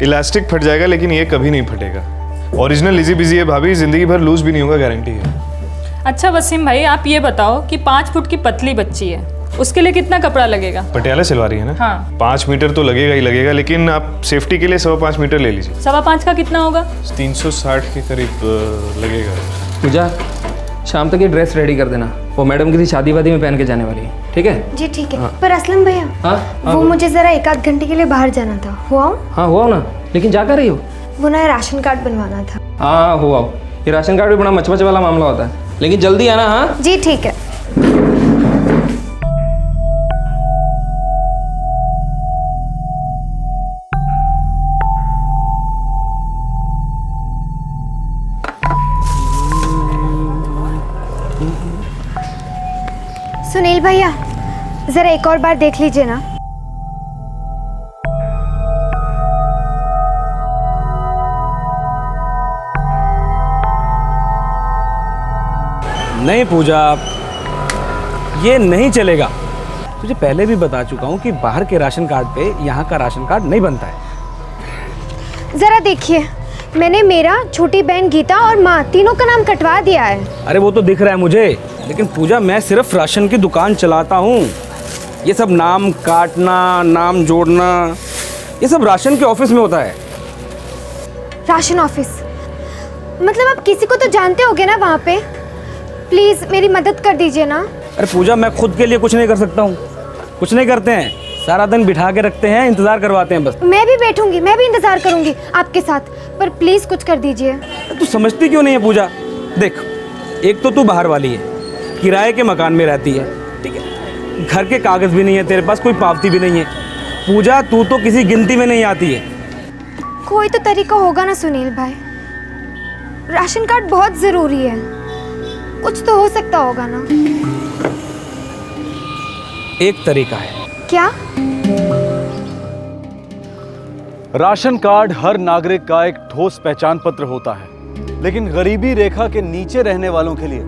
Elastic फट जाएगा लेकिन ये कभी नहीं फटेगा। ओरिजिनल इजी बिजी है भाभी, जिंदगी भर लूज भी नहीं होगा, गारंटी है। अच्छा वसीम भाई, आप ये बताओ कि 5 फुट की पतली बच्ची है, उसके लिए कितना कपड़ा लगेगा? पटियाला सिलवारी है ना? हाँ। 5 मीटर तो लगेगा ही लगेगा, लेकिन आप सेफ्टी के लिए 5.25 मीटर ले लीजिए। 5.25 का कितना होगा? 360 के करीब लगेगा। पूजा, शाम तक ये ड्रेस रेडी कर देना, वो मैडम की शादी वादी में पहन के जाने वाली है, ठीक है? जी ठीक है। हाँ। पर असलम भैया, वो मुझे जरा 1-8 घंटे के लिए बाहर जाना था, हुआ? हाँ हुआ ना, लेकिन जा कर रही हो? वो ना राशन कार्ड बनवाना था। हाँ हुआ। ये राशन कार्ड भी बड़ा मचमच वाला मामला होता है, लेकिन जल्दी आना। हाँ जी ठीक है। सुनील भैया, जरा एक और बार देख लीजिए ना। नहीं पूजा, ये नहीं चलेगा। तुझे पहले भी बता चुका हूँ कि बाहर के राशन कार्ड पे यहाँ का राशन कार्ड नहीं बनता है। जरा देखिए, मैंने मेरा, छोटी बहन गीता और माँ तीनों का नाम कटवा दिया है। अरे वो तो दिख रहा है मुझे, लेकिन पूजा मैं सिर्फ राशन की दुकान चलाता हूँ। ये सब नाम काटना, नाम जोड़ना, ये सब राशन के ऑफिस में होता है। Ration office? मतलब आप किसी को तो जानते होगे ना वहाँ पे? प्लीज मेरी मदद कर दीजिए ना। अरे पूजा, मैं खुद के लिए कुछ नहीं कर सकता हूँ। कुछ नहीं करते हैं, सारा दिन बिठा के रखते हैं, इंतजार करवाते हैं बस। मैं भी बैठूंगी, मैं भी इंतजार करूंगी आपके साथ, पर प्लीज कुछ कर दीजिए। तू समझती क्यों नहीं है पूजा? देख, एक तो तू बाहर वाली है, किराए के मकान में रहती है, ठीक है? घर के कागज भी नहीं है तेरे पास, कोई पावती भी नहीं है। पूजा, तू तो किसी गिनती में नहीं आती है। कोई तो तरीका होगा ना सुनील भाई, राशन कार्ड बहुत जरूरी है, कुछ तो हो सकता होगा ना। एक तरीका है। क्या? राशन कार्ड हर नागरिक का एक ठोस पहचान पत्र होता है, लेकिन गरीबी रेखा के नीचे रहने वालों के लिए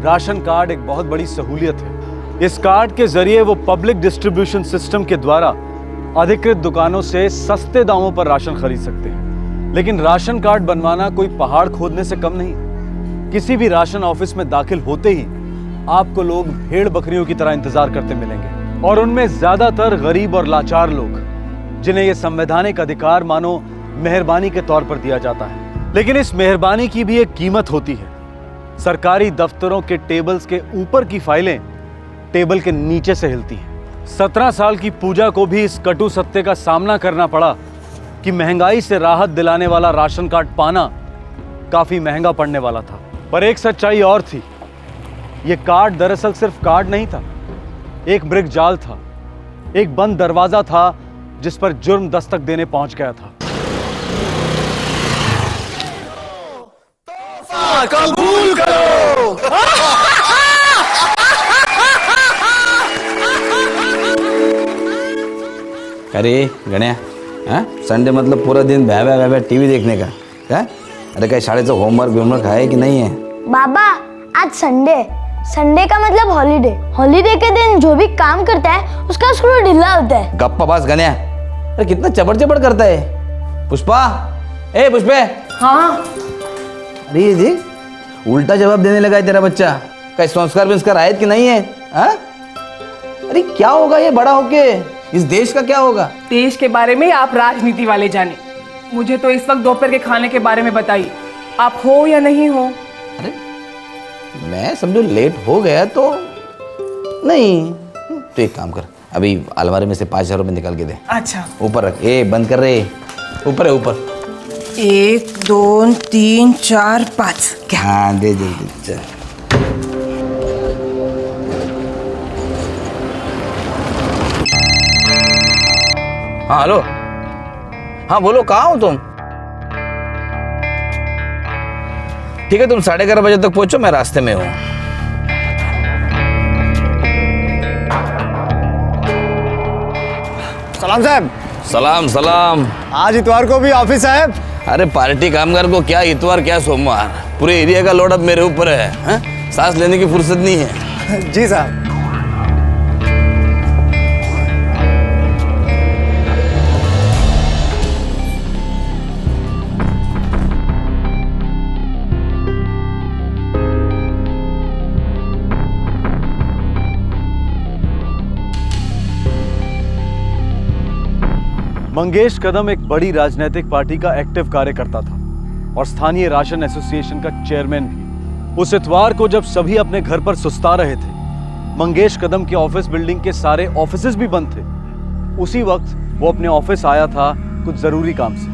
राशन कार्ड एक बहुत बड़ी सहूलियत है। इस कार्ड के जरिए वो पब्लिक डिस्ट्रीब्यूशन सिस्टम के द्वारा अधिकृत दुकानों से सस्ते दामों पर राशन खरीद सकते हैं। लेकिन राशन कार्ड बनवाना कोई पहाड़ खोदने से कम नहीं। किसी भी राशन ऑफिस में दाखिल होते ही आपको लोग भेड़ बकरियों की तरह इंतजार करते मिलेंगे, और उनमें ज्यादातर गरीब और लाचार लोग, जिन्हें यह संवैधानिक अधिकार मानो मेहरबानी के तौर पर दिया जाता है। लेकिन इस मेहरबानी की भी एक कीमत होती है। सरकारी दफ्तरों के टेबल्स के ऊपर की फाइलें टेबल के नीचे से हिलती हैं। 17 साल की पूजा को भी इस कटु सत्य का सामना करना पड़ा कि महंगाई से राहत दिलाने वाला राशन कार्ड पाना काफी महंगा पड़ने वाला था। पर एक सच्चाई और थी, यह कार्ड दरअसल सिर्फ कार्ड नहीं था, एक ब्रिक जाल था, एक बंद दरवाजा था जिस पर जुर्म दस्तक देने पहुंच गया था। कबूल करो। अरे गण्या, संडे मतलब पूरा दिन भ्या भ्या टीवी देखने का क्या? अरे क्या शाळेचं होमवर्क है कि नहीं है? बाबा आज संडे का मतलब हॉलीडे के दिन जो भी काम करता है उसका स्क्रू ढीला होता है। गप्पा बास गण्या, अरे कितना चबड़ करता है। पुष्पा, ए पुष्पे। हाँ। अरे ये जी उल्टा जवाब देने लगा है तेरा बच्चा। कई संस्कार आए कि नहीं है? अरे क्या होगा ये बड़ा होके? इस देश का क्या होगा? देश के बारे में आप राजनीति वाले जाने, मुझे तो इस वक्त दोपहर के खाने के बारे में बताइए, आप हो या नहीं हो? अरे मैं समझो लेट हो गया तो नहीं, तो एक काम कर, अभी अलमारी में से 5,000 रुपये निकाल के दे। अच्छा। ऊपर रख, ए बंद कर रहे, ऊपर है ऊपर। 1 2 3 4 5। क्या? हाँ दे जल्दी। हाँ हेलो, हाँ बोलो, कहाँ हो तुम? ठीक है, तुम 11:30 बजे तक पहुंचो, मैं रास्ते में हूँ। सलाम साहब। सलाम। आज इतवार को भी ऑफिस है? अरे पार्टी कामगार को क्या इतवार क्या सोमवार, पूरे एरिया का लोड अब मेरे ऊपर है, हाँ? सांस लेने की फुर्सत नहीं है। जी साहब। मंगेश कदम एक बड़ी राजनीतिक पार्टी का एक्टिव कार्यकर्ता था और स्थानीय राशन एसोसिएशन का चेयरमैन भी। उस इतवार को जब सभी अपने घर पर सुस्ता रहे थे, मंगेश कदम के ऑफिस बिल्डिंग के सारे ऑफिसेज भी बंद थे। उसी वक्त वो अपने ऑफिस आया था कुछ जरूरी काम से।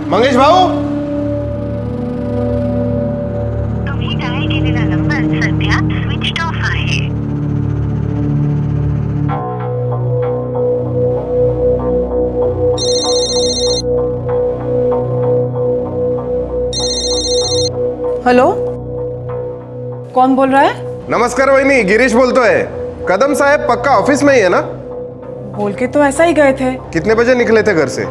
मंगेश भाऊ, तुम्ही डायल केलेला नंबर सध्या स्विच ऑफ आहे। हेलो, कौन बोल रहा है? नमस्कार वहिनी, गिरीश बोलतोय। कदम साहेब पक्का ऑफिस में ही है ना? बोल के तो ऐसा ही गए थे। कितने बजे निकले थे घर से?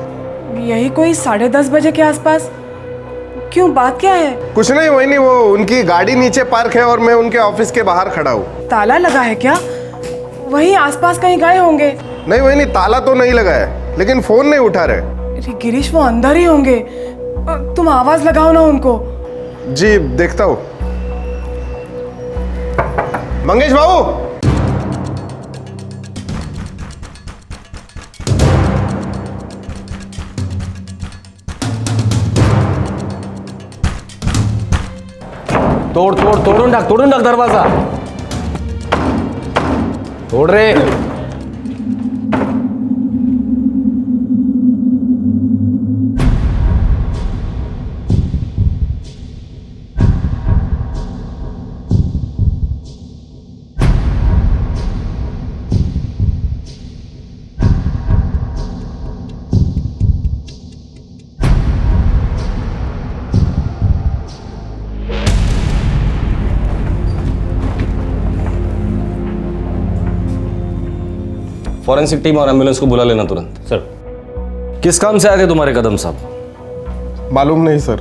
यही कोई 10:30 बजे के आसपास। क्यों, बात क्या है? कुछ नहीं वहिनी, वो उनकी गाड़ी नीचे पार्क है और मैं उनके ऑफिस के बाहर खड़ा हूँ। ताला लगा है क्या? वहीं आसपास कहीं गए होंगे। नहीं वहिनी, ताला तो नहीं लगा है, लेकिन फोन नहीं उठा रहे। अरे गिरीश, वो अंदर ही होंगे। तुम आवाज लगाओ ना उनको। जी देखता हूँ। मंगेश बाबू, तोडून टाक दरवाजा। तोड रे। फॉरेंसिक टीम और एम्बुलेंस को बुला लेना तुरंत। सर। किस काम से आए थे तुम्हारे कदम साहब? मालूम नहीं सर,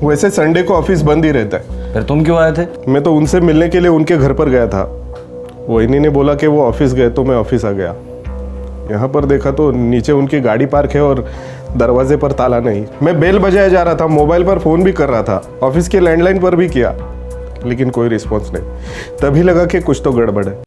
वैसे संडे को ऑफिस बंद ही रहता है। फिर तुम क्यों आए थे? मैं तो उनसे मिलने के लिए उनके घर पर गया था। वहिनी ने बोला कि वो ऑफिस गए तो मैं ऑफिस आ गया। यहाँ पर देखा तो नीचे उनकी गाड़ी पार्क है और दरवाजे पर ताला नहीं। मैं बेल बजाया जा रहा था, मोबाइल पर फ़ोन भी कर रहा था, ऑफिस के लैंडलाइन पर भी किया, लेकिन कोई रिस्पॉन्स नहीं। तभी लगा कि कुछ तो गड़बड़ है।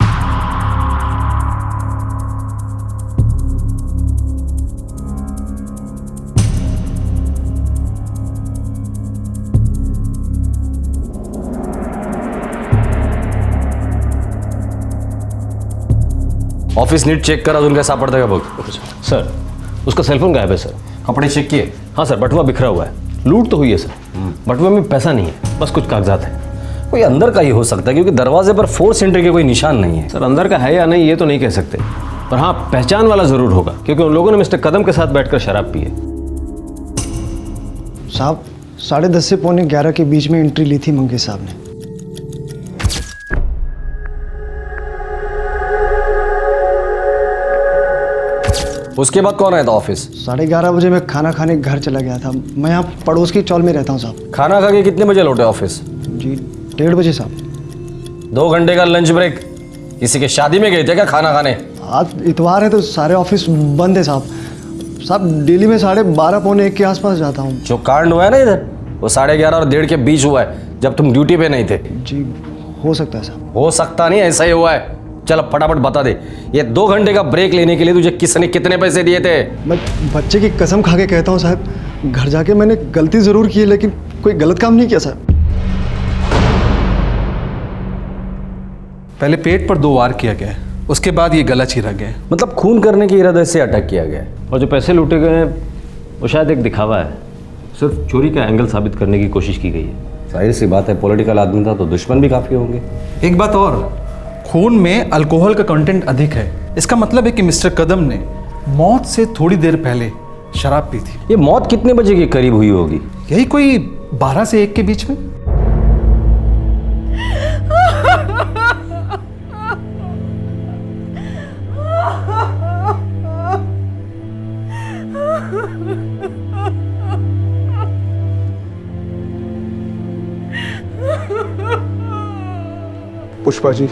ऑफिस नीट चेक करा, अजून काय सापडतं का बघ। सर, उसका सेलफोन गायब है सर। कपड़े चेक किए? हाँ सर, बटुआ बिखरा हुआ है। लूट तो हुई है सर, बटुआ में पैसा नहीं है, बस कुछ कागजात है। कोई अंदर का ही हो सकता है, क्योंकि दरवाजे पर फोर्स एंट्री के कोई निशान नहीं है। सर, अंदर का है या नहीं ये तो नहीं कह सकते, पर हाँ पहचान वाला जरूर होगा, क्योंकि उन लोगों ने मिस्टर कदम के साथ बैठकर शराब पी है। साहब, 10:30 से 11:15 के बीच में एंट्री ली थी मंगेश साहब ने। उसके बाद कौन आया था ऑफिस? 11:30 बजे मैं खाना खाने घर चला गया था। मैं यहाँ पड़ोस की चौल में रहता हूँ साहब। खाना खा के कितने बजे लौटे ऑफिस? जी 1:30 बजे साहब। 2 घंटे का लंच ब्रेक। किसी के शादी में गए थे क्या खाना खाने? आज इतवार है तो सारे ऑफिस बंद है साहब। साहब डेली में 12:30 पौने 1 के आसपास जाता हूँ। जो कांड हुआ है ना इधर, वो 11:30 और 1:30 के बीच हुआ है, जब तुम ड्यूटी पे नहीं थे। जी हो सकता है साहब। हो सकता नहीं, ऐसा ही हुआ है। चल अब फटाफट बता दे, ये 2 घंटे का ब्रेक लेने के लिए तुझे किसने कितने पैसे दिए थे? मैं बच्चे की कसम खा के कहता हूँ साहब, घर जाके मैंने गलती जरूर की है, लेकिन कोई गलत काम नहीं किया साहब। पहले पेट पर 2 वार किया गया है, उसके बाद ये गला चीरा गया है। मतलब खून करने के इरादे से अटैक किया गया है। और जो पैसे लूटे गए हैं वो शायद एक दिखावा है, सिर्फ चोरी का एंगल साबित करने की कोशिश की गई है। जाहिर सी बात है, पॉलिटिकल आदमी था तो दुश्मन भी काफ़ी होंगे। एक बात और, खून में अल्कोहल का कंटेंट अधिक है। इसका मतलब है कि मिस्टर कदम ने मौत से थोड़ी देर पहले शराब पी थी। ये मौत कितने बजे के करीब हुई होगी? यही कोई 12 से 1 के बीच में। पुष्पा जी,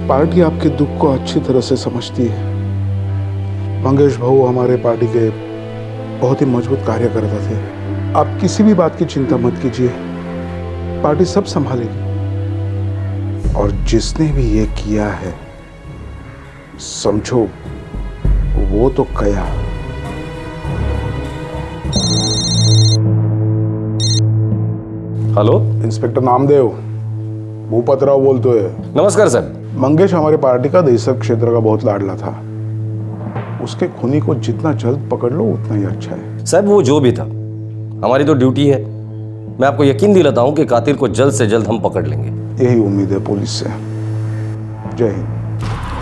पार्टी आपके दुख को अच्छी तरह से समझती है। मंगेश भाऊ हमारे पार्टी के बहुत ही मजबूत कार्यकर्ता थे। आप किसी भी बात की चिंता मत कीजिए, पार्टी सब संभालेगी। और जिसने भी ये किया है समझो वो तो कया। हेलो, इंस्पेक्टर नामदेव, भूपतराव बोलते हैं। नमस्कार सर। मंगेश हमारे पार्टी का दहिसर क्षेत्र का बहुत लाडला था। उसके खूनी को जितना जल्द पकड़ लो उतना ही अच्छा है। साहब वो जो भी था, हमारी तो ड्यूटी है। मैं आपको यकीन दिलाता हूं कि कातिल को जल्द से जल्द हम पकड़ लेंगे। यही उम्मीद है पुलिस से। जय हिंद।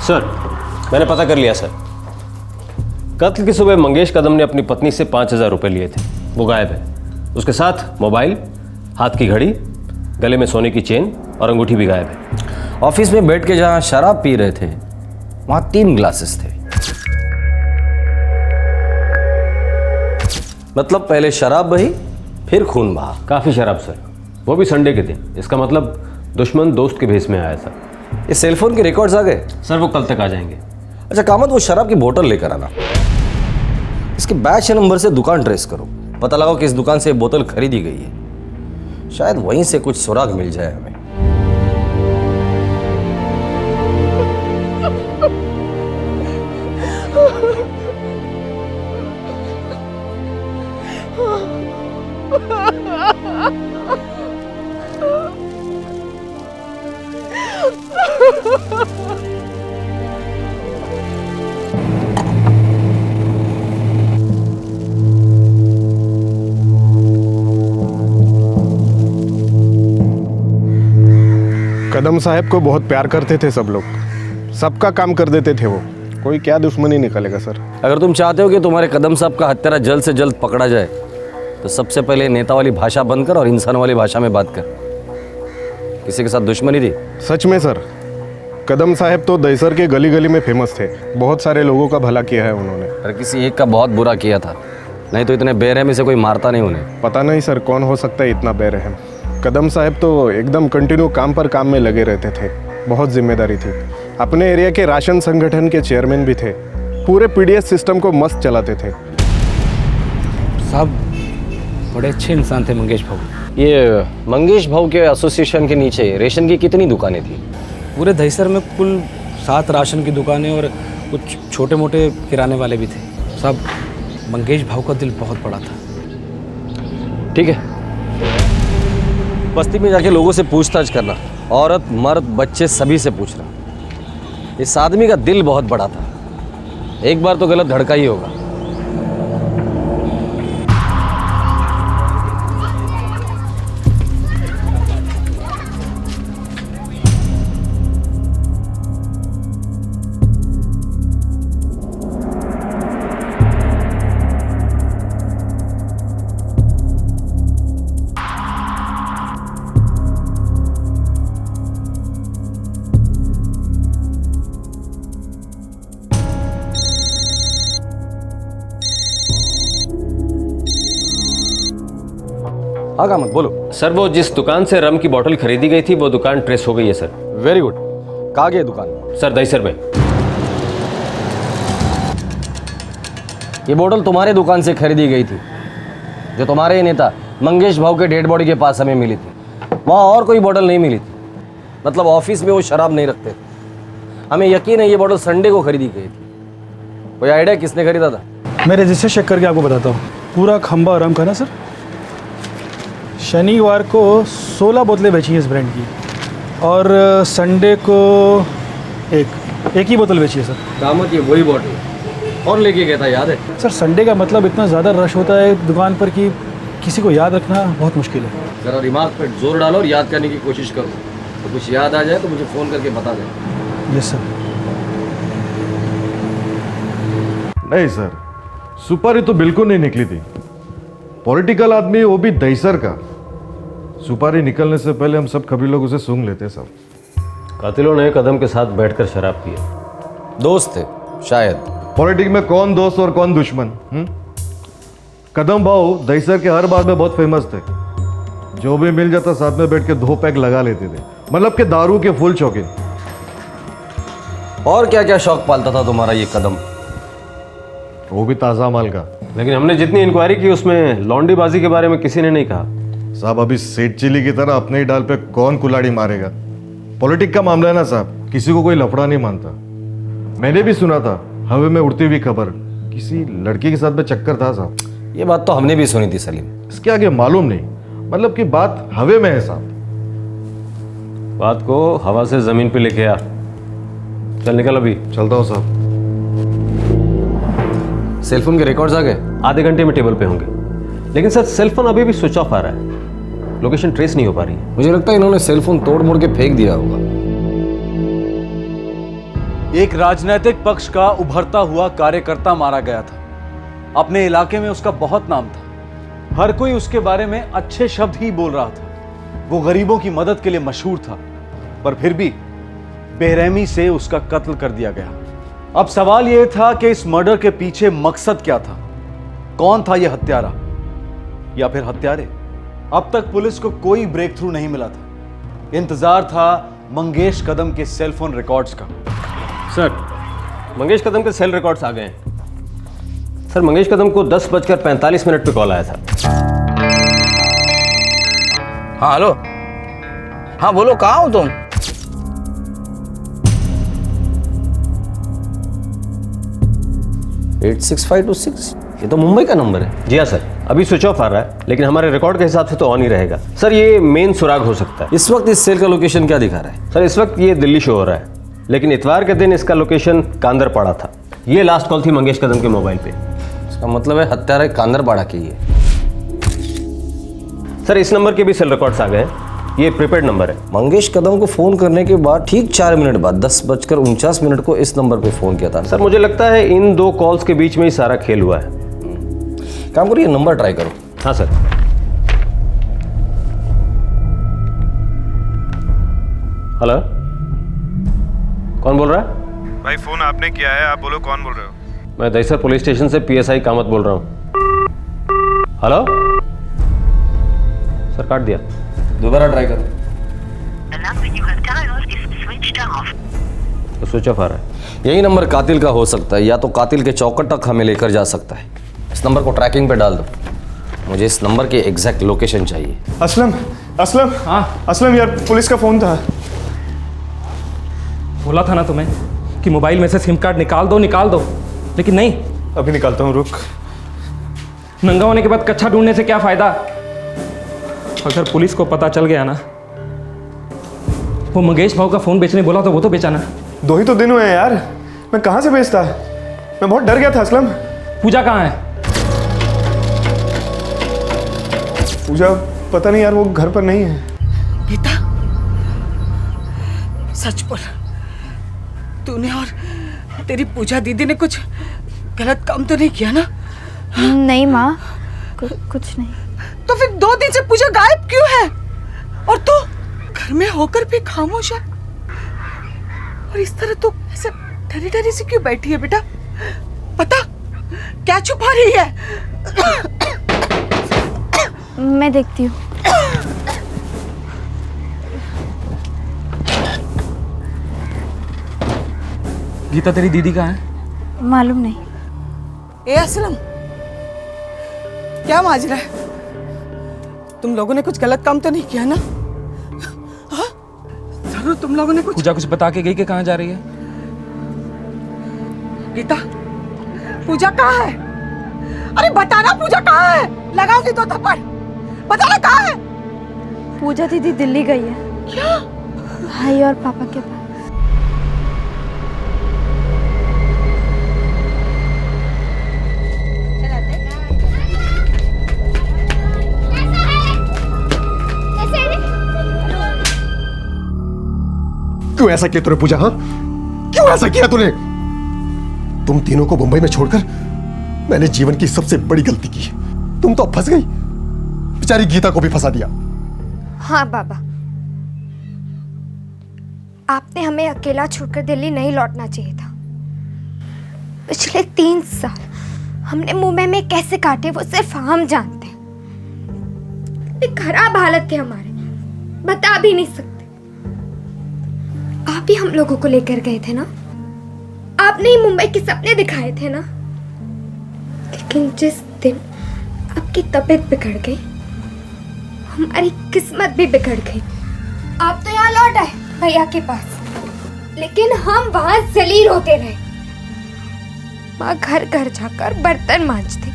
सर, मैंने पता कर लिया सर। कत्ल की सुबह मंगेश कदम ने अपनी पत्नी से 5,000 रुपये लिए थे। वो गायब है। उसके साथ मोबाइल, हाथ की घड़ी, गले में सोने की चेन और अंगूठी भी गायब है। ऑफिस में बैठ के जहां शराब पी रहे थे वहां 3 ग्लासेस थे। मतलब पहले शराब बही, फिर खून बहा। काफ़ी शराब सर, वो भी संडे के दिन। इसका मतलब दुश्मन दोस्त के भेस में आया सर। ये सेलफोन के रिकॉर्ड्स आ गए? सर वो कल तक आ जाएंगे। अच्छा कामत, वो शराब की बोतल लेकर आना। इसके बैच नंबर से दुकान ट्रेस करो, पता लगाओ कि इस दुकान से बोतल खरीदी गई है। शायद वहीं से कुछ सुराग मिल जाए हमें। कदम साहब को बहुत प्यार करते थे सब लोग, सबका काम कर देते थे वो। कोई क्या दुश्मनी निकलेगा सर। अगर तुम चाहते हो कि तुम्हारे कदम साहब का हत्यारा जल्द से जल्द पकड़ा जाए तो सबसे पहले नेता वाली भाषा बंद कर और इंसान वाली भाषा में बात कर। किसी के साथ दुश्मनी थी? सच में सर, कदम साहब तो दहिसर के गली गली में फेमस थे। बहुत सारे लोगों का भला किया है उन्होंने। अरे किसी एक का बहुत बुरा किया था, नहीं तो इतने बेरहमी से कोई मारता नहीं उन्हें। पता नहीं सर कौन हो सकता है इतना बेरहम। कदम साहब तो एकदम कंटिन्यू काम पर काम में लगे रहते थे। बहुत जिम्मेदारी थी। अपने एरिया के राशन संगठन के चेयरमैन भी थे। पूरे पीडीएस सिस्टम को मस्त चलाते थे। साहब बड़े अच्छे इंसान थे मंगेश भाऊ। ये मंगेश भाऊ के एसोसिएशन के नीचे रेशन की कितनी दुकानें थी? पूरे दहिसर में कुल 7 राशन की दुकानें और कुछ छोटे मोटे किराने वाले भी थे। साहब मंगेश भाऊ का दिल बहुत बड़ा था। ठीक है, बस्ती में जाके लोगों से पूछताछ करना, औरत मर्द बच्चे सभी से पूछना। इस आदमी का दिल बहुत बड़ा था, एक बार तो गलत धड़का ही होगा। हाँ कामत बोलो। सर वो जिस दुकान से रम की बोतल खरीदी गई थी वो दुकान ट्रेस हो गई है सर। Very good. कहाँ गई दुकान? सर दहिसर में। ये बोतल तुम्हारे दुकान से खरीदी गई थी, जो तुम्हारे ही नेता मंगेश भाऊ के डेड बॉडी के पास हमें मिली थी। वहाँ और कोई बोतल नहीं मिली थी। मतलब ऑफिस में वो शराब नहीं रखते थे। हमें यकीन है ये बोतल संडे को खरीदी गई थी। कोई आइडिया किसने खरीदा था? मैं रजिस्टर चेक करके आपको बताता हूँ। पूरा खंबा आराम का ना सर। शनिवार को 16 बोतलें बेची हैं इस ब्रांड की और संडे को एक ही बोतल बेची है सर। दामत ये वही बोतल और लेके गया था, याद है? सर संडे का मतलब इतना ज़्यादा रश होता है दुकान पर कि किसी को याद रखना बहुत मुश्किल है। जरा दिमाग पर जोर डालो और याद करने की कोशिश करो। तो कुछ याद आ जाए तो मुझे फ़ोन करके बता देना। Yes sir. नहीं सर, सुपारी तो बिल्कुल नहीं निकली थी। पॉलिटिकल आदमी, वो भी दहीसर का। सुपारी निकलने से पहले हम सब खबरी लोग उसे सूंघ लेते सब। कातिलों ने कदम के साथ बैठकर शराब पी। दोस्त थे शायद। पॉलिटिक्स में कौन दोस्त और कौन दुश्मन? कदम भाऊ दहीसर के हर बात में बहुत फेमस थे। जो भी मिल जाता साथ में बैठ के 2 पैक लगा लेते थे, मतलब कि दारू के फुल शौकीन। और क्या क्या शौक पालता था तुम्हारा ये कदम? वो भी ताज़ा माल का। लेकिन हमने जितनी इंक्वायरी की उसमें लौंडीबाजी के बारे में किसी ने नहीं कहा। साहब अभी सेठ चिली की तरह अपने ही डाल पे कौन कुलाड़ी मारेगा? पॉलिटिक्स का मामला है ना साहब, किसी को कोई लफड़ा नहीं मानता। मैंने भी सुना था हवा में उड़ती हुई खबर, किसी लड़की के साथ में चक्कर था साहब। ये बात तो हमने भी सुनी थी सलीम। इसके आगे मालूम नहीं, मतलब कि बात हवे में है साहब। बात को हवा से जमीन पे लेके आ। चल निकल, अभी चलता हूँ साहब। सेलफोन के रिकॉर्ड्स आ गए? आधे घंटे में टेबल पे होंगे। लेकिन सर सेलफोन अभी भी स्विच ऑफ आ रहा है, लोकेशन ट्रेस नहीं हो पा रही है। मुझे लगता है इन्होंने सेलफोन तोड़ मोड़ के फेंक दिया होगा। एक राजनीतिक पक्ष का उभरता हुआ कार्यकर्ता मारा गया था। अपने इलाके में उसका बहुत नाम था, हर कोई उसके बारे में अच्छे शब्द ही बोल रहा था। वो गरीबों की मदद के लिए मशहूर था, पर फिर भी बेरहमी से उसका कत्ल कर दिया गया। अब सवाल यह था कि इस मर्डर के पीछे मकसद क्या था? कौन था यह हत्यारा या फिर हत्यारे? अब तक पुलिस को कोई ब्रेक थ्रू नहीं मिला था। इंतजार था मंगेश कदम के सेलफोन रिकॉर्ड्स का। सर मंगेश कदम के सेल रिकॉर्ड्स आ गए हैं। सर मंगेश कदम को 10:45 पे कॉल आया था। हाँ हेलो, हाँ बोलो, कहाँ हो तुम? एट 6526, ये तो मुंबई का नंबर है। जी हाँ सर, अभी स्विच ऑफ आ रहा है, लेकिन हमारे रिकॉर्ड के हिसाब से तो ऑन ही रहेगा। सर ये मेन सुराग हो सकता है। इस वक्त इस सेल का लोकेशन क्या दिखा रहा है? सर इस वक्त ये दिल्ली शो हो रहा है, लेकिन इतवार के दिन इसका लोकेशन कांदरपाड़ा था। ये लास्ट कॉल थी मंगेश कदम के मोबाइल पे। इसका मतलब है हत्यारा कांदरपाड़ा की है। सर इस नंबर के भी सेल रिकॉर्ड्स आ गए हैं, ये प्रीपेड नंबर है। मंगेश कदम को फोन करने के बाद ठीक 4 मिनट बाद 10:49 को इस नंबर पे फोन किया था। सर मुझे लगता है इन 2 कॉल्स के बीच में ही सारा खेल हुआ है। काम करो, ये नंबर ट्राई करो। हाँ सर। हेलो, कौन बोल रहा है? भाई फोन आपने किया है, आप बोलो कौन बोल रहे हो? मैं दहीसर पुलिस स्टेशन से PSI कामत बोल रहा हूँ। हेलो सर, काट दिया। दोबारा ट्राई करो। तो स्विच ऑफ आ रहा है। यही नंबर कातिल का हो सकता है, या तो कातिल के चौकट तक हमें लेकर जा सकता है। इस नंबर को ट्रैकिंग पे डाल दो, मुझे इस नंबर की एग्जैक्ट लोकेशन चाहिए। असलम, असलम, हाँ असलम यार, पुलिस का फोन था। बोला था ना तुम्हें कि मोबाइल में से सिम कार्ड निकाल दो, लेकिन नहीं। अभी निकालता हूँ, रुक। नंगा होने के बाद कच्चा ढूंढने से क्या फायदा? अगर पुलिस को पता चल गया ना, वो मंगेश भाव का फोन बेचने बोला तो वो तो बेचा ना। 2 ही तो दिन हुए हैं यार, मैं कहाँ से बेचता? मैं बहुत डर गया था असलम। पूजा कहाँ है? पूजा पता नहीं यार, वो घर पर नहीं है। गीता, सच बोल, तूने और तेरी पूजा दीदी ने कुछ गलत काम तो नहीं किया ना? नहीं माँ, कुछ नहीं। तो फिर 2 दिन से पूजा गायब क्यों है? और तू घर में होकर भी खामोश है? और इस तरह तू ऐसे डरी डरी से क्यों बैठी है बेटा? पता क्या छुपा रही है? मैं देखती हूँ। गीता तेरी दीदी कहाँ है? मालूम नहीं। ए असलम, क्या माजरा है? तुम लोगों ने कुछ गलत काम तो नहीं किया ना? हाँ? जरूर तुम लोगों ने पूजा कुछ बता के गई कि कहाँ जा रही है? गीता, पूजा कहाँ है? अरे बताना, पूजा कहाँ है? लगाओगी 2 थप्पड़। बताना कहाँ है? पूजा दीदी दिल्ली गई है। क्या? भाई और पापा के पास। क्यों ऐसा किया तूने पूजा? हाँ, क्यों ऐसा किया तूने? तुम तीनों को मुंबई में छोड़कर मैंने जीवन की सबसे बड़ी गलती की। तुम तो अब फंस गई, बेचारी गीता को भी फंसा दिया। हाँ बाबा, आपने हमें अकेला छोड़कर दिल्ली नहीं लौटना चाहिए था। पिछले 3 साल हमने मुंबई में कैसे काटे वो सिर्फ हम जानते हैं। एक खराब हालत थे हमारे, बता भी नहीं सकते। आप ही हम लोगों को लेकर गए थे ना, आपने ही मुंबई के सपने दिखाए थे ना। लेकिन जिस दिन आपकी तबीयत बिगड़ गई, हमारी किस्मत भी बिगड़ गई। आप तो यहाँ लौट आए भैया के पास, लेकिन हम वहां जलील होते रहे। माँ घर घर जाकर बर्तन मांजती,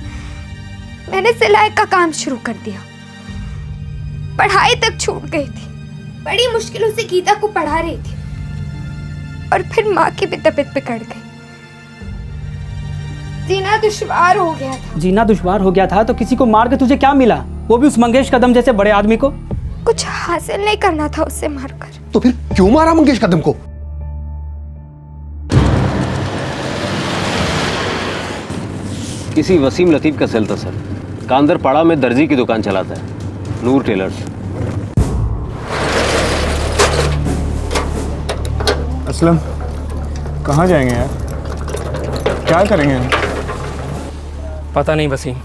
मैंने सिलाई का काम शुरू कर दिया। पढ़ाई तक छूट गई थी, बड़ी मुश्किलों से गीता को पढ़ा रही थी, और फिर माँ की भी तबीयत बिगड़ गई। जीना दुश्वार हो गया था। जीना दुश्वार हो गया था तो किसी को मार के तुझे क्या मिला? वो भी उस मंगेश कदम जैसे बड़े आदमी को। कुछ हासिल नहीं करना था उससे मारकर। तो फिर क्यों मारा मंगेश कदम को? किसी वसीम लतीफ का सेल था सर। कांदर पाड़ा में दर्जी की दुकान चलाता है, नूर टेलर्स। असलम, कहाँ जाएंगे यार? क्या करेंगे हम? पता नहीं वसीम,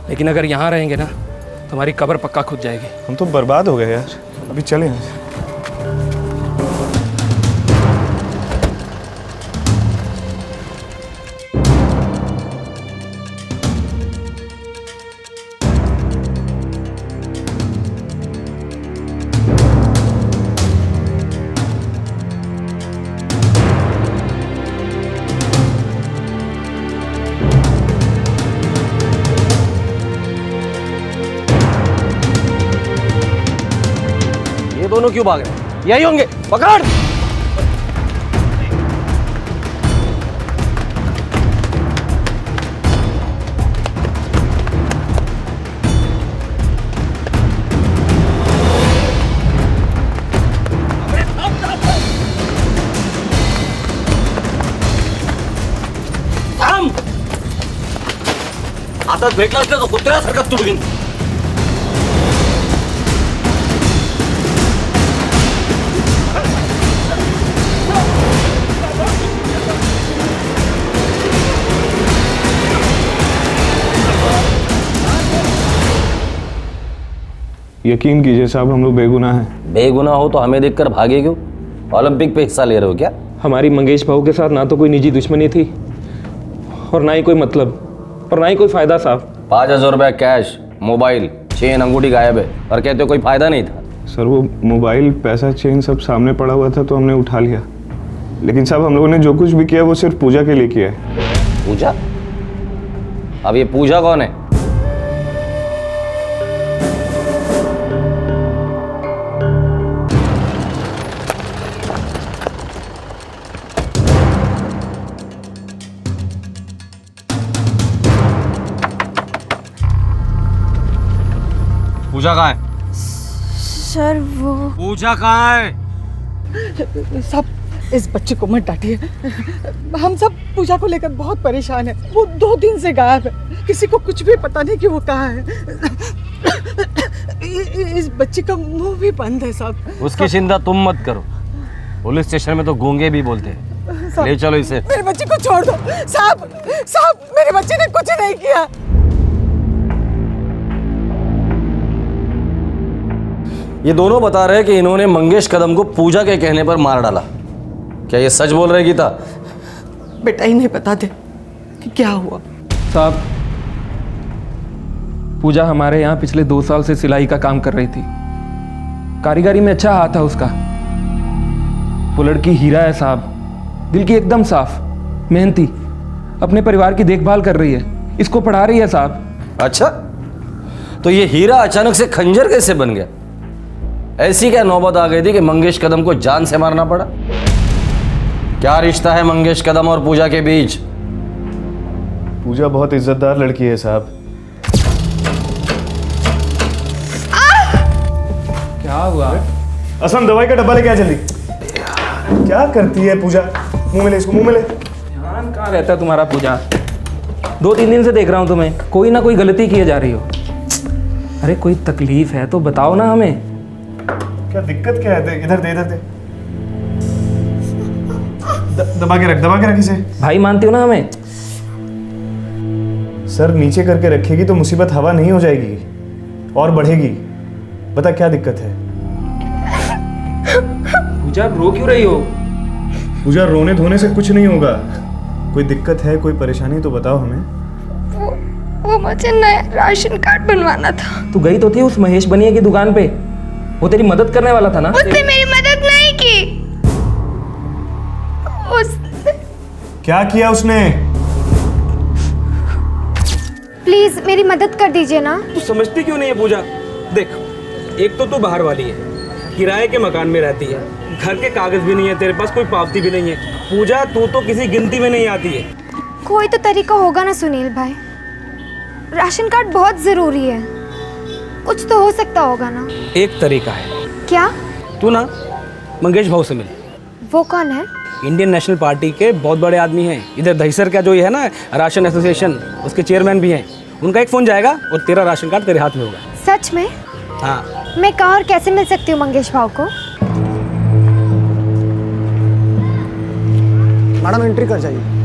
लेकिन अगर यहाँ रहेंगे ना तो हमारी कब्र पक्का खुद जाएगी। हम तो बर्बाद हो गए यार, अभी चले यहाँ से। दोनों क्यों भाग रहे हैं? यही होंगे, पकड़। हातात भेटला असल्या तर कुत्र्यासारखं तुडवीन। यकीन कीजिए साहब, हम लोग बेगुनाह हैं। बेगुनाह हो तो हमें देखकर भागे क्यों? ओलंपिक पे हिस्सा ले रहे हो क्या? हमारी मंगेश भाऊ के साथ ना तो कोई निजी दुश्मनी थी और ना ही कोई मतलब और ना ही कोई फायदा साहब। 5,000 रुपया कैश, मोबाइल, चेन, अंगूठी गायब है और कहते हो कोई फायदा नहीं था। सर वो मोबाइल, पैसा, चेन सब सामने पड़ा हुआ था तो हमने उठा लिया। लेकिन साहब हम लोगों ने जो कुछ भी किया वो सिर्फ पूजा के लिए किया है। पूजा? अब ये पूजा कौन है? पूजा कहाँ है? सर वो पूजा कहाँ है? सब इस बच्चे को मत डांटिए। हम सब पूजा को लेकर बहुत परेशान हैं। वो 2 दिन से गायब है, किसी को कुछ भी पता नहीं कि वो कहाँ है। इस बच्चे का मुंह भी बंद है साहब। उसकी चिंता तुम मत करो, पुलिस स्टेशन में तो गूंगे भी बोलते हैं। ले चलो इसे। मेरे बच्चे को छोड़ दो साहब। साहब मेरे बच्चे ने कुछ नहीं किया। ये दोनों बता रहे हैं कि इन्होंने मंगेश कदम को पूजा के कहने पर मार डाला। क्या ये सच बोल रहे गीता? बेटा इन्हें बता दे कि क्या हुआ। साहब पूजा हमारे यहाँ पिछले 2 साल से सिलाई का काम कर रही थी। कारीगरी में अच्छा हाथ है उसका। वो लड़की हीरा है साहब, दिल की एकदम साफ, मेहनती, अपने परिवार की देखभाल कर रही है, इसको पढ़ा रही है साहब। अच्छा, तो ये हीरा अचानक से खंजर कैसे बन गया? ऐसी क्या नौबत आ गई थी कि मंगेश कदम को जान से मारना पड़ा? क्या रिश्ता है मंगेश कदम और पूजा के बीच? पूजा बहुत इज्जतदार लड़की है साहब। क्या हुआ? असलम दवाई का डब्बा लेके आ जल्दी। क्या करती है पूजा? मुंह में ले इसको, मुंह में ले। ध्यान कहाँ रहता है तुम्हारा पूजा? 2-3 दिन से देख रहा हूँ तुम्हें, कोई ना कोई गलती किए जा रही हो। अरे कोई तकलीफ है तो बताओ ना हमें। क्या दिक्कत क्या है? इधर दे, इधर दे। दबा के रख इसे। भाई मानती हो ना हमें? सर नीचे करके रखेगी तो मुसीबत हवा नहीं हो जाएगी और बढ़ेगी। बता क्या दिक्कत है? पूजा रो क्यों रही हो? पूजा रोने धोने से कुछ नहीं होगा। कोई दिक्कत है, कोई परेशानी तो बताओ हमें। वो मुझे नया राशन कार्ड बनवाना था। तू गई तो थी उस महेश बनिया की दुकान पे, वो तेरी मदद करने वाला था ना? उसने मेरी मदद नहीं की। उसने क्या किया उसने? प्लीज मेरी मदद कर दीजिए ना। तू समझती क्यों नहीं है पूजा? देख, एक तो तू बाहर वाली है, किराए के मकान में रहती है, घर के कागज भी नहीं है तेरे पास, कोई पावती भी नहीं है। पूजा तू तो किसी गिनती में नहीं आती है। कोई तो तरीका होगा ना सुनील भाई, राशन कार्ड बहुत जरूरी है, कुछ तो हो सकता होगा ना। एक तरीका है। क्या? तू ना मंगेश भाऊ से मिल। वो कौन है? इंडियन नेशनल पार्टी के बहुत बड़े आदमी हैं। इधर दहीसर का जो ये है ना राशन एसोसिएशन, उसके चेयरमैन भी हैं। उनका एक फ़ोन जाएगा और तेरा राशन कार्ड तेरे हाथ में होगा। सच में? हाँ। मैं कहाँ और कैसे मिल सकती हूँ मंगेश भाव को? मैडम एंट्री कर जाइए।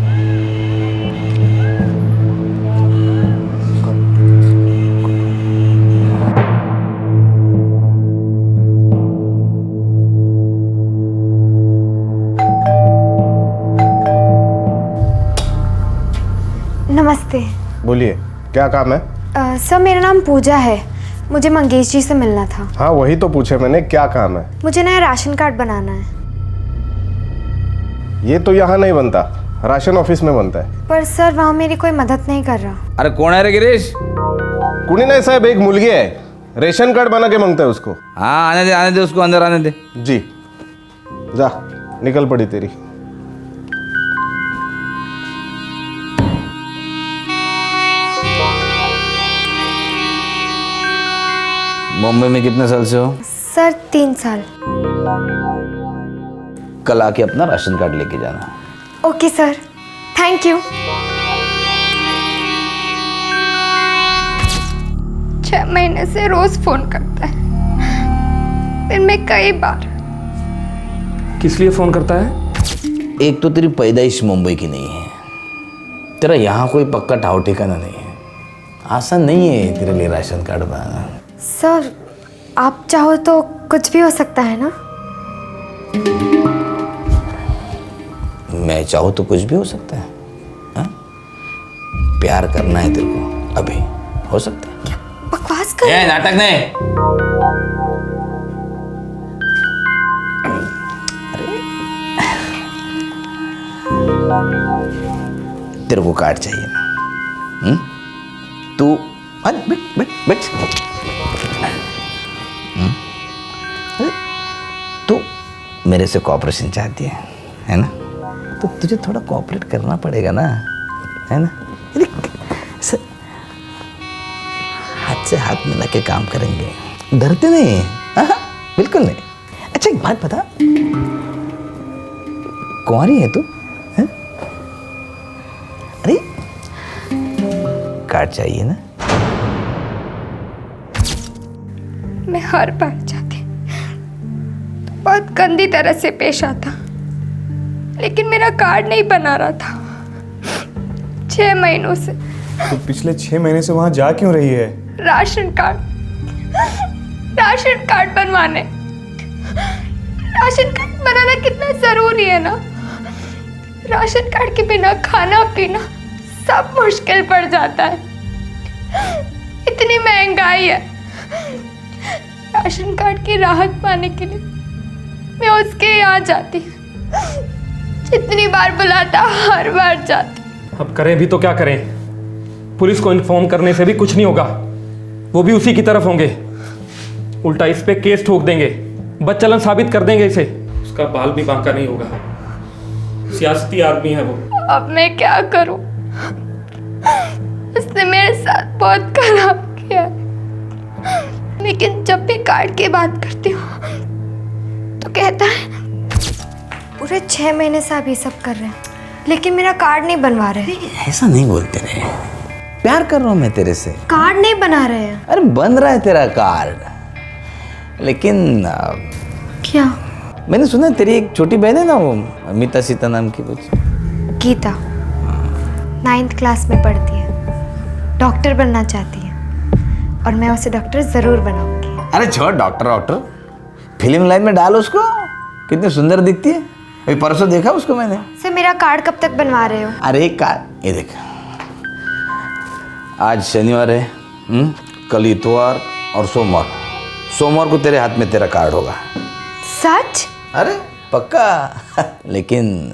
नमस्ते। बोलिए, क्या काम है? सर मेरा नाम पूजा है, मुझे मंगेश जी से मिलना था। हाँ वही तो पूछे मैंने, क्या काम है? मुझे नया राशन कार्ड बनाना है। ये तो यहाँ नहीं बनता, राशन ऑफिस में बनता है। पर सर वहाँ मेरी कोई मदद नहीं कर रहा। अरे कौन है रे गिरीश? कुणी नहीं साहब, एक मुलगी है, रेशन कार्ड बना के मांगता है उसको। हाँ आने दे उसको, अंदर आने दे। जी जा, निकल पड़ी तेरी। मुंबई में कितने साल से हो? सर 3 साल। कल आके अपना राशन कार्ड लेके जाना। Okay sir, thank you. 6 महीने से रोज फोन करता है, दिन में कई बार। किस लिए फोन करता है? एक तो तेरी पैदाइश मुंबई की नहीं है, तेरा यहाँ कोई पक्का ठाव ठिकाना नहीं है, आसान नहीं है तेरे लिए राशन कार्ड बनाना। सर आप चाहो तो कुछ भी हो सकता है ना? मैं चाहूँ तो कुछ भी हो सकता है। हा? प्यार करना है तेरे को, अभी हो सकता है। बकवास कर। ये नाटक नहीं। तेरे को कार्ड चाहिए ना? तू बैठ बैठ बैठ। तू मेरे से कोऑपरेशन चाहती है ना? तो तुझे थोड़ा कोऑपरेट करना पड़ेगा ना, है ना? हाथ से हाथ मिला के काम करेंगे, डरते नहीं हैं। हाँ, बिल्कुल नहीं। अच्छा एक बात बता, कुंवारी है तू? है? अरे कार्ड चाहिए ना? मैं हर बार जाती तो बहुत गंदी तरह से पेश आता, लेकिन मेरा कार्ड नहीं बना रहा था 6 महीनों से। तो पिछले 6 महीने से वहां जा क्यों रही है? राशन कार्ड बनवाने। राशन कार्ड बनाना कितना जरूरी है ना? राशन कार्ड के बिना खाना पीना सब मुश्किल पड़ जाता है, इतनी महंगाई है। राशन कार्ड की राहत पाने के लिए मैं उसके यहाँ जाती, जितनी बार बुलाता हर बार जाती। अब करें भी तो क्या करें? पुलिस को इन्फॉर्म करने से भी कुछ नहीं होगा, वो भी उसी की तरफ होंगे, उल्टा इस पे केस ठोक देंगे, बदचलन साबित कर देंगे इसे, उसका बाल भी बांका नहीं होगा। सियासती आदमी है वो। अब मैं क्या करूं? उसने मेरे साथ बहुत खराब किया, लेकिन जब भी कार्ड की बात करती हूँ तो कहता है पूरे 6 महीने से आप ये सब कर रहे हैं, लेकिन मेरा कार्ड नहीं बनवा रहे। ऐसा नहीं बोलते रे, प्यार कर रहा हूँ मैं तेरे से। कार्ड नहीं बना रहे हैं। अरे बन रहा है तेरा कार्ड, लेकिन क्या? मैंने सुना तेरी एक छोटी बहन है ना, वो अमिता सीता नाम की कुछ। गीता 9th क्लास में पढ़ती है, डॉक्टर बनना चाहती है और मैं उसे डॉक्टर जरूर बनाऊंगी। अरे छोड़ डॉक्टर, फिल्म लाइन में डाल उसको, कितनी सुंदर दिखती है। अभी परसों देखा उसको मैंने। सर मेरा कार्ड कब तक बनवा रहे हो? अरे कार्ड ये देख, आज शनिवार है, कल इतवार और सोमवार को तेरे हाथ में तेरा कार्ड होगा। सच? अरे पक्का। लेकिन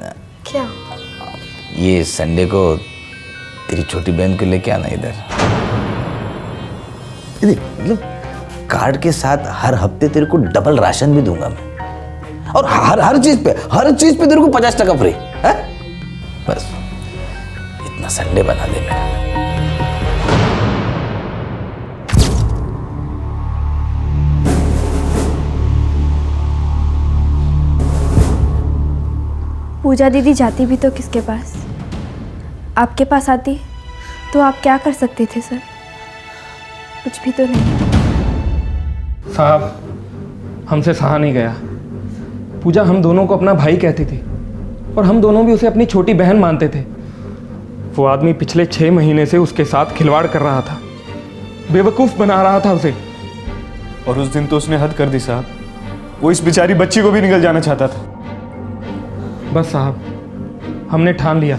क्या? ये संडे को तेरी छोटी बहन को लेके आना इधर। मतलब कार्ड के साथ हर हफ्ते तेरे को डबल राशन भी दूंगा मैं, और हर चीज पे तेरे को 50% फ्री है। बस इतना संडे बना दे मेरा। पूजा दीदी जाती भी तो किसके पास? आपके पास आती तो आप क्या कर सकते थे सर? कुछ भी तो नहीं। साहब हमसे सहा नहीं गया। पूजा हम दोनों को अपना भाई कहती थी और हम दोनों भी उसे अपनी छोटी बहन मानते थे। वो आदमी पिछले 6 महीने से उसके साथ खिलवाड़ कर रहा था, बेवकूफ़ बना रहा था उसे। और उस दिन तो उसने हद कर दी साहब, वो इस बेचारी बच्ची को भी निकल जाना चाहता था। बस साहब हमने ठान लिया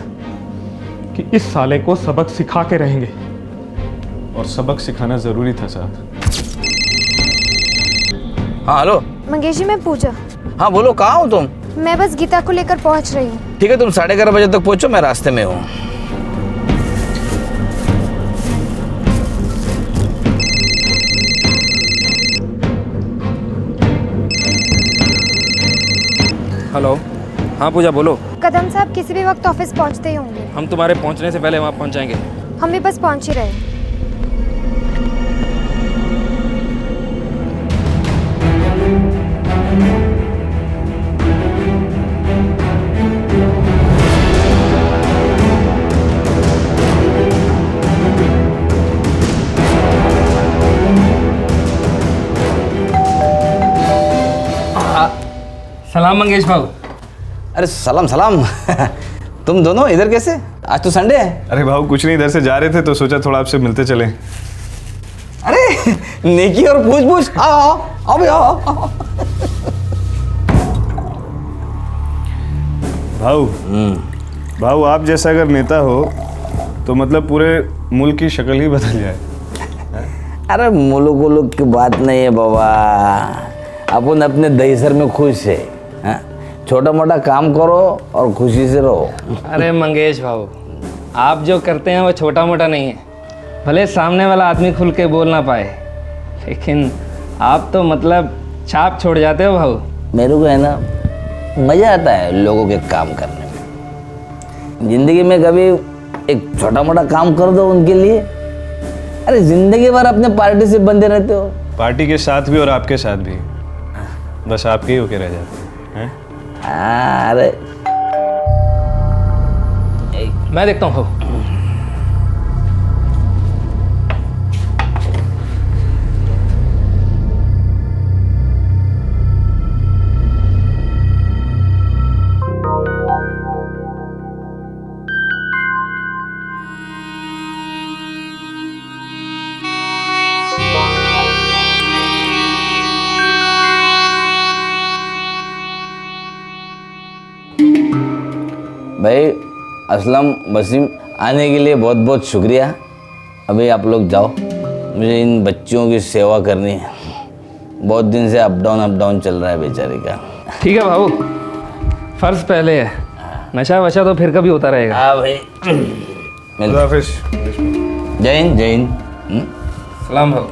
कि इस साले को सबक सिखा के रहेंगे। और सबक सिखाना जरूरी था साहब। हाँ हेलो मंगेश जी, मैं पूजा। हाँ बोलो, कहाँ हो तुम? मैं बस गीता को लेकर पहुंच रही हूँ। ठीक है, तुम 11:30 बजे तक पहुंचो, मैं रास्ते में हूँ। हेलो, हाँ पूजा बोलो। कदम साहब किसी भी वक्त ऑफिस पहुंचते ही होंगे। हम तुम्हारे पहुंचने से पहले वहाँ पहुंच जाएंगे। हम भी बस पहुंच ही रहे हैं। सलाम मंगेश भाऊ। अरे सलाम। तुम दोनों इधर कैसे? आज तो संडे है। अरे भाऊ कुछ नहीं, इधर से जा रहे थे तो सोचा थोड़ा आपसे मिलते चले। अरे नेकी और पूछ आओ भी आओ। भाऊ आप जैसा अगर नेता हो तो मतलब पूरे मुल्क की शक्ल ही बदल जाए। अरे मुल्क की बात नहीं है बाबा, अपन अपने दहीसर में खुश है। छोटा मोटा काम करो और खुशी से रहो। अरे मंगेश भाऊ, आप जो करते हैं वो छोटा मोटा नहीं है। भले सामने वाला आदमी खुल के बोल ना पाए, लेकिन आप तो मतलब छाप छोड़ जाते हो भाऊ। मेरे को है ना मज़ा आता है लोगों के काम करने में। जिंदगी में कभी एक छोटा मोटा काम कर दो उनके लिए। अरे जिंदगी भर अपने पार्टी से बंधे रहते हो। पार्टी के साथ भी और आपके साथ भी, बस आपके ही होके रह जाते हैं। अरे मैं देखता हूँ। भाई असलम वसीम आने के लिए बहुत बहुत शुक्रिया। अभी आप लोग जाओ, मुझे इन बच्चियों की सेवा करनी है। बहुत दिन से अप डाउन चल रहा है बेचारी का। ठीक है भाऊ, फर्ज पहले है, नशा वशा तो फिर कभी होता रहेगा। हाँ भाई, जय हिंद। सलाम भाऊ।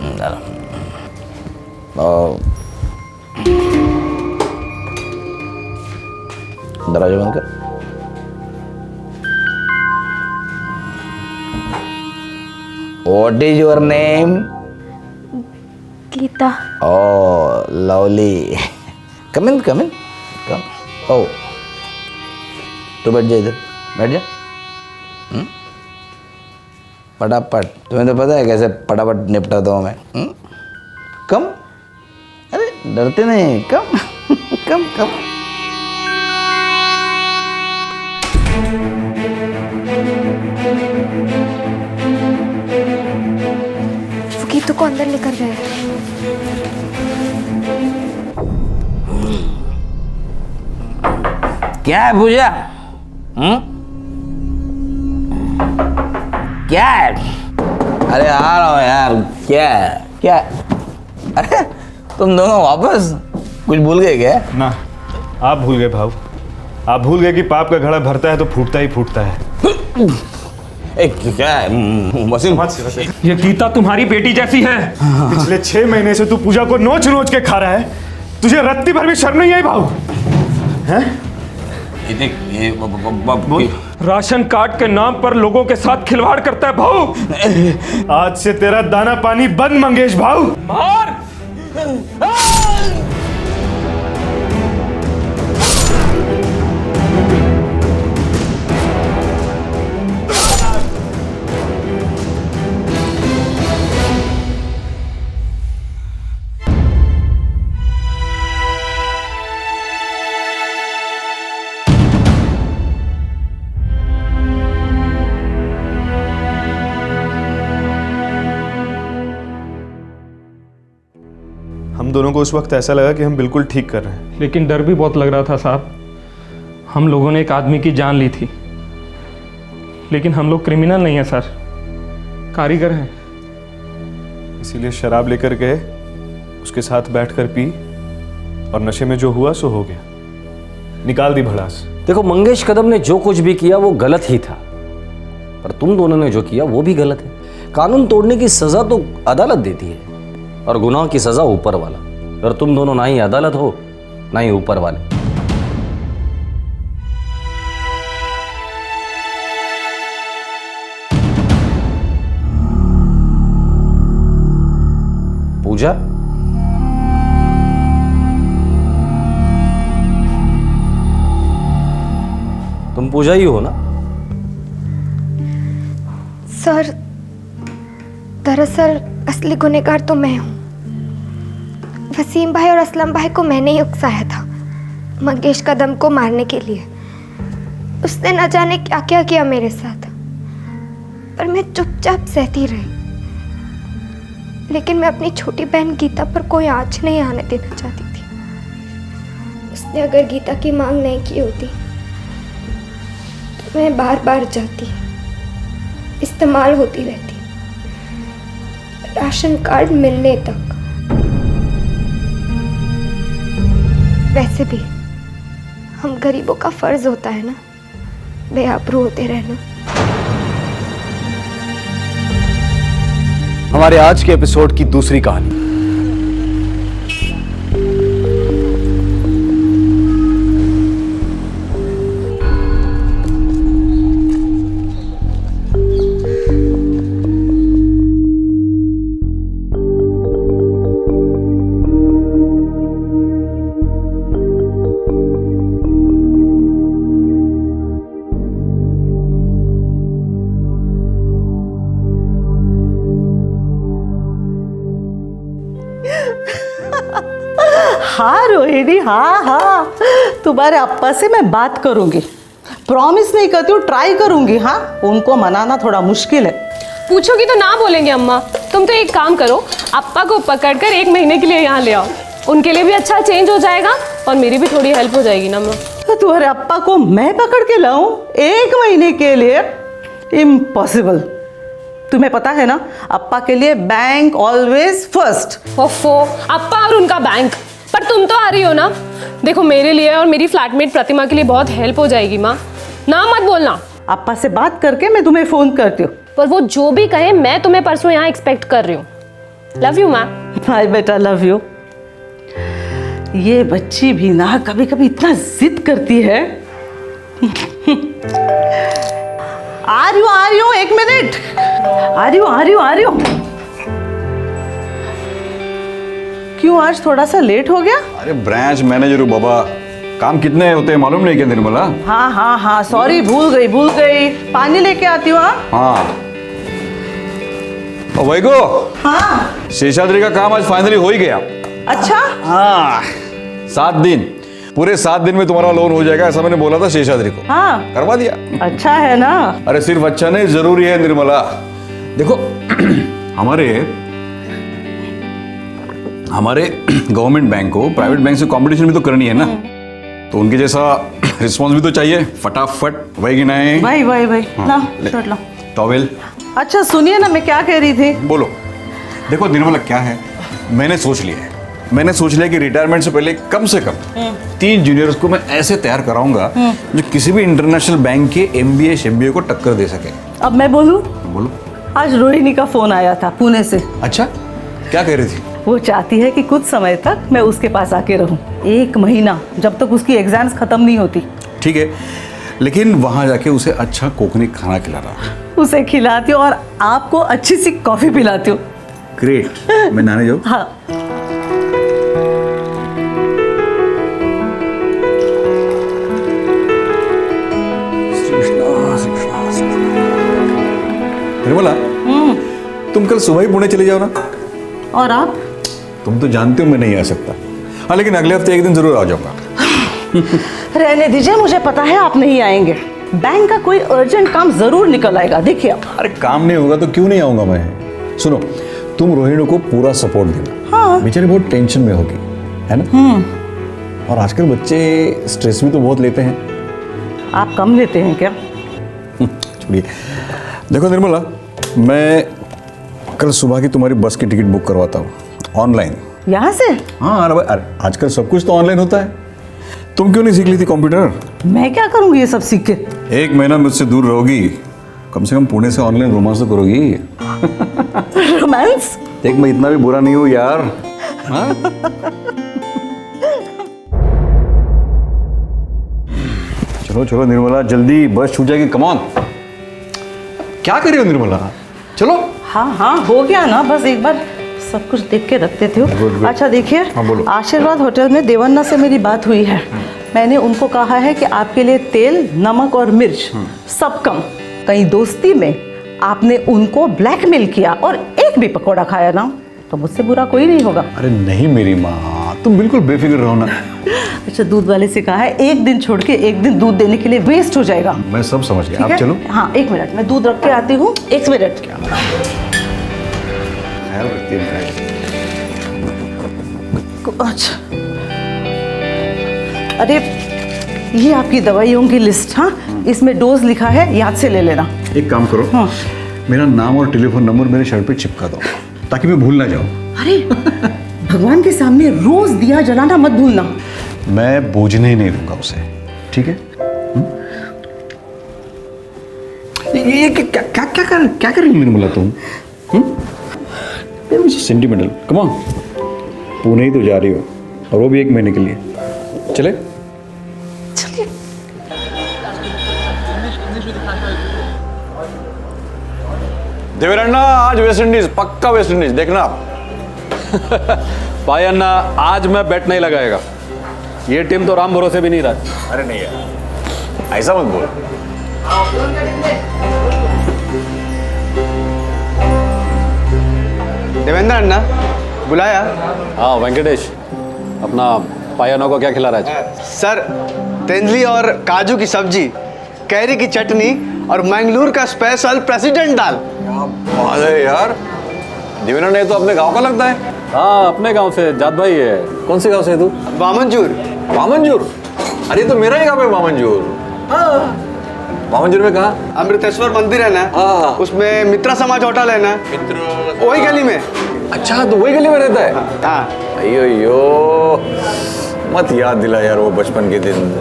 दरवाजा बंद कर। What is your name? Gita. Oh, lovely. Come in. Come. Oh, तो बैठ जा इधर, बैठ जा। फटाफट, तुम्हें तो पता है कैसे फटाफट निपटाता हूँ मैं। कम, अरे डरते नहीं, कम कम कम। वो गीतू को अंदर लेकर गए। क्या है पूजा? क्या है? अरे आ रहा हूँ यार। क्या है? क्या है? अरे तुम दोनों वापस कुछ भूल गए क्या? ना, आप भूल गए भाव। आप भूल गए कि पाप का घड़ा भरता है तो फूटता ही फूटता है। क्या है वसीम? ये गीता तुम्हारी बेटी जैसी है। पिछले 6 महीने से तू पूजा को नोच नोच के खा रहा है। तुझे रत्ती भर भी शर्म नहीं आई भाव? हैं? राशन कार्ड के नाम पर लोगों के साथ खिलवाड़ करता है भाऊ। आज से तेरा दाना पानी बंद मंगेश भाऊ। मार! हम दोनों को उस वक्त ऐसा लगा कि हम बिल्कुल ठीक कर रहे हैं, लेकिन डर भी बहुत लग रहा था साहब। हम लोगों ने एक आदमी की जान ली थी, लेकिन हम लोग क्रिमिनल नहीं है सर, कारीगर हैं। इसीलिए शराब लेकर गए, उसके साथ बैठकर पी और नशे में जो हुआ सो हो गया। निकाल दी भड़ास। देखो मंगेश कदम ने जो कुछ भी किया वो गलत ही था, पर तुम दोनों ने जो किया वो भी गलत है। कानून तोड़ने की सजा तो अदालत देती है और गुनाह की सजा ऊपर वाला। और तुम दोनों ना ही अदालत हो ना ही ऊपर वाले। पूजा, तुम पूजा ही हो ना? सर, दरअसल असली गुनहगार तो मैं हूँ। वसीम भाई और असलम भाई को मैंने ही उकसाया था मंगेश कदम को मारने के लिए। उसने न जाने क्या क्या किया मेरे साथ, पर मैं चुपचाप सहती रही। लेकिन मैं अपनी छोटी बहन गीता पर कोई आँच नहीं आने देना चाहती थी। उसने अगर गीता की मांग नहीं की होती तो मैं बार बार जाती, इस्तेमाल होती रहती, राशन कार्ड मिलने तक। वैसे भी हम गरीबों का फर्ज होता है ना बेआबरू होते रहना। हमारे आज के एपिसोड की दूसरी कहानी। हाँ रोहिणी, हाँ हाँ, तुम्हारे अप्पा से मैं बात करूंगी। प्रॉमिस नहीं करती हूँ, ट्राई करूंगी। हाँ, उनको मनाना थोड़ा मुश्किल है। पूछोगी तो ना बोलेंगे अम्मा। तुम तो एक काम करो, अप्पा को पकड़कर 1 महीने के लिए यहाँ ले आओ। उनके लिए भी अच्छा चेंज हो जाएगा और मेरी भी थोड़ी हेल्प हो जाएगी ना माँ। तो तुम्हारे अप्पा को मैं पकड़ के लाऊं 1 महीने के लिए? इम्पॉसिबल। तुम्हें पता है ना, अप्पा के लिए बैंक ऑलवेज फर्स्ट। ओफो, अप्पा और उनका बैंक। पर तुम तो आ रही हो ना। देखो मेरे लिए और मेरी फ्लैटमेट प्रतिमा के लिए बहुत हेल्प हो जाएगी माँ। ना मत बोलना। अप्पा से बात करके मैं तुम्हें फोन करती हूँ। पर वो जो भी कहे, मैं तुम्हें परसों यहाँ एक्सपेक्ट कर रही हूँ। लव यू माँ। हाय बेटा, लव यू। ये बच्ची भी ना कभी कभी इतना जिद करती है। आ रही हूँ 1 मिनट। आ रही हूँ। क्यों आज थोड़ा सा लेट हो गया? अरे ब्रांच मैनेजर हूँ बाबा, काम कितने होते हैं मालूम नहीं क्या निर्मला? हाँ हाँ हाँ, सॉरी, भूल गई। पानी लेके आती हूँ। हाँ वैगो, हाँ शेषाद्री का काम आज फाइनली हो ही गया। अच्छा, हाँ 7 दिन, पूरे 7 दिन में तुम्हारा लोन हो जाएगा ऐसा मैंने बोला था शेषाद्री को। हाँ करवा दिया। अच्छा है ना? अरे सिर्फ अच्छा नहीं, जरूरी है निर्मला। देखो हमारे गवर्नमेंट बैंक को प्राइवेट बैंक से कंपटीशन भी तो करनी है ना, तो उनके जैसा रिस्पॉन्स भी तो चाहिए फटाफट, वही कि नहीं? भाई ना शर्ट लो, टॉवेल। अच्छा सुनिए ना, मैं क्या कह रही थी। बोलो। देखो निर्मला क्या है, मैंने सोच लिया कि रिटायरमेंट से पहले कम से कम 3 जूनियर्स को मैं ऐसे तैयार कराऊंगा जो किसी भी इंटरनेशनल बैंक के MBA शेम्बीए को टक्कर दे सके। अब मैं बोलूं? बोलो। आज रोहिणी का फोन आया था पुणे से। अच्छा, क्या कह रही थी? वो चाहती है कि कुछ समय तक मैं उसके पास आके रहूं, 1 महीना, जब तक उसकी एग्जाम्स खत्म नहीं होती। ठीक है, लेकिन वहां जाके उसे अच्छा कोकनी खाना खिलाना। उसे खिलाती हूँ और आपको अच्छी सी कॉफी पिलाती हूँ। ग्रेट। मैं नहाने जाऊँ? हाँ। निर्मला, तुम कल सुबह ही पुणे चले जाओ ना। और आप? तुम तो जानते हो मैं नहीं आ सकता। हाँ, लेकिन अगले हफ्ते एक दिन जरूर आ जाऊंगा। रहने दीजिए, मुझे पता है आप नहीं आएंगे। बैंक का कोई अर्जेंट काम जरूर निकल आएगा, देखिए आप। अरे काम नहीं होगा तो क्यों नहीं आऊंगा मैं। सुनो, तुम रोहिणी को पूरा सपोर्ट देना। हाँ। बेचारी बहुत टेंशन में होगी, है ना? और आजकल बच्चे स्ट्रेस भी तो बहुत लेते हैं। आप कम लेते हैं क्या? छोड़िए। देखो निर्मला, मैं कल सुबह की तुम्हारी बस की टिकट बुक करवाता हूँ ऑनलाइन। यहाँ से? हाँ, अरे आजकल सब कुछ तो ऑनलाइन होता है। तुम क्यों नहीं सीख ली थी कंप्यूटर? मैं क्या करूँगी ये सब सीख के? 1 महीना मुझसे दूर रहोगी, कम से कम पुणे से ऑनलाइन रोमांस तो करोगी। रोमांस? देख, मैं इतना भी बुरा नहीं हूँ यार। हाँ? चलो निर्मला, जल्दी बस छूट जाएगी। Come on. क्या कर रही हो निर्मला? चलो। हाँ हो गया ना, बस एक बार सब कुछ देख के रखते थे। good. अच्छा देखिए, हाँ, बोलो। आशीर्वाद होटल में देवन्ना से मेरी बात हुई है। मैंने उनको कहा है कि आपके लिए तेल, नमक और मिर्च सब कम। कहीं दोस्ती में आपने उनको ब्लैकमेल किया और एक भी पकौड़ा खाया ना, तो मुझसे बुरा कोई नहीं होगा। अरे नहीं मेरी माँ, तुम बिल्कुल बेफिक्र रहो ना। अच्छा, दूध वाले से कहा है 1 दिन छोड़ के 1 दिन दूध देने के लिए वेस्ट हो जाएगा। मैं सब समझ गया, आप चलो। हाँ 1 मिनट, मैं दूध रख के आती हूँ। 1 मिनट। अच्छा, अरे ये आपकी दवाइयों की लिस्ट। हाँ, इसमें डोज लिखा है, याद से ले लेना। एक काम करो, हाँ। मेरा नाम और टेलीफोन नंबर मेरे शर्ट पे चिपका दो ताकि मैं भूल ना जाऊं। अरे भगवान के सामने रोज दिया जलाना मत भूलना। मैं बूझने ही नहीं दूंगा उसे, ठीक है? ये क्या कर रही हो निर्मला तुम? सेंटिमेंटल। कम ऑन, पुणे ही तो जा रही हो, और वो भी 1 महीने के लिए। चले? चलिए। देवरन्ना, आज वेस्ट इंडीज, पक्का वेस्ट इंडीज, देखना आप। भाई अन्ना, आज मैं बैट नहीं लगाएगा। ये टीम तो राम भरोसे भी नहीं रहा। अरे नहीं यार, ऐसा मत बोल। देवेंद्र अन्ना बुलाया? हाँ वेंकटेश, अपना पायानो को क्या खिला रहा है? सर, तेंदुली और काजू की सब्जी, कैरी की चटनी और मंगलूर का स्पेशल प्रेसिडेंट दाल। बात है यार, देवेंद्र ने तो अपने गांव का लगता है। हाँ, अपने गांव से। जात भाई है। कौन से गांव से है तू? वामनजूर। वामनजूर? अरे तो मेरा ही गांव है वामनजूर। वामनजूर में कहाँ? अमृतेश्वर मंदिर है ना, हाँ। उसमें मित्रा समाज होटल है ना, वही गली में। अच्छा, तो वही गली में रहता है? हाँ। अयो मत याद दिला यार वो बचपन के दिन।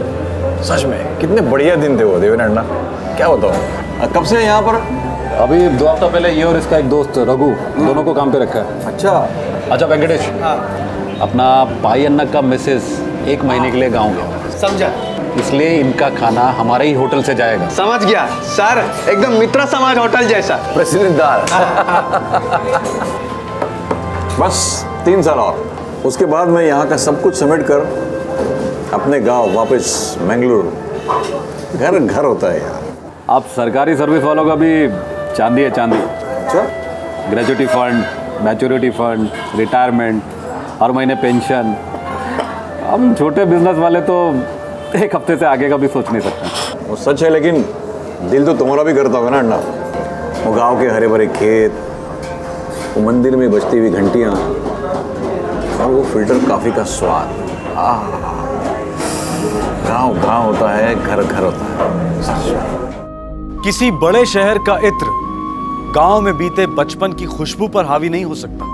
सच में कितने बढ़िया दिन थे वो देवेंद्र अन्ना, क्या बताओ। कब से यहाँ पर? अभी 2 हफ्ता पहले ये और इसका एक दोस्त रघु, दोनों को काम पे रखा है। अच्छा वेंकटेश, अपना पाई अन्ना का मिसेस 1 महीने के लिए गाँव गया। समझा? इसलिए इनका खाना हमारे ही होटल से जाएगा। समझ गया सर, एकदम मित्रा समाज होटल जैसा। प्रेसिडेंट दाल। बस 3 साल और, उसके बाद मैं यहाँ का सब कुछ समेट कर अपने गांव वापस मंगलुरु। घर घर होता है यार। आप सरकारी सर्विस वालों का भी चांदी है, चांदी। अच्छा, gratuity fund, maturity fund, retirement, हर महीने पेंशन। हम छोटे बिजनेस वाले तो एक हफ्ते से आगे का भी सोच नहीं सकते। वो सच है, लेकिन दिल तो तुम्हारा भी करता होगा ना अन्ना। वो गांव के हरे भरे खेत, वो मंदिर में बजती हुई घंटियां और वो फिल्टर कॉफी का स्वाद। गांव गांव होता है, घर घर होता है। किसी बड़े शहर का इत्र गांव में बीते बचपन की खुशबू पर हावी नहीं हो सकता।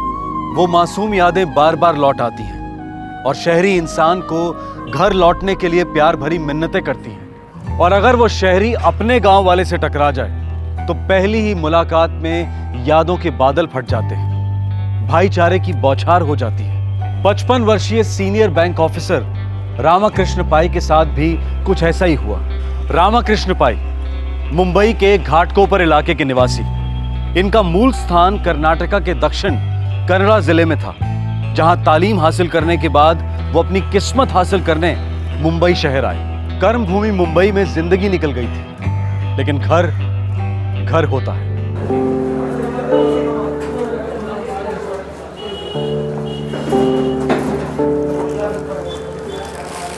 वो मासूम यादें बार बार लौट आती हैं और शहरी इंसान को घर लौटने के लिए प्यार भरी मिन्नतें करती हैं। और अगर वो शहरी अपने गांव वाले से टकरा जाए तो पहली ही मुलाकात में यादों के बादल फट जाते हैं, भाईचारे की बौछार हो जाती है। 55 वर्षीय सीनियर बैंक ऑफिसर रामाकृष्ण पाई के साथ भी कुछ ऐसा ही हुआ। रामाकृष्ण पाई मुंबई के घाटकोपर इलाके के निवासी। इनका मूल स्थान कर्नाटका के दक्षिण कन्नड़ा जिले में था, जहां तालीम हासिल करने के बाद वो अपनी किस्मत हासिल करने मुंबई शहर आए। कर्मभूमि मुंबई में जिंदगी निकल गई थी, लेकिन घर घर होता है।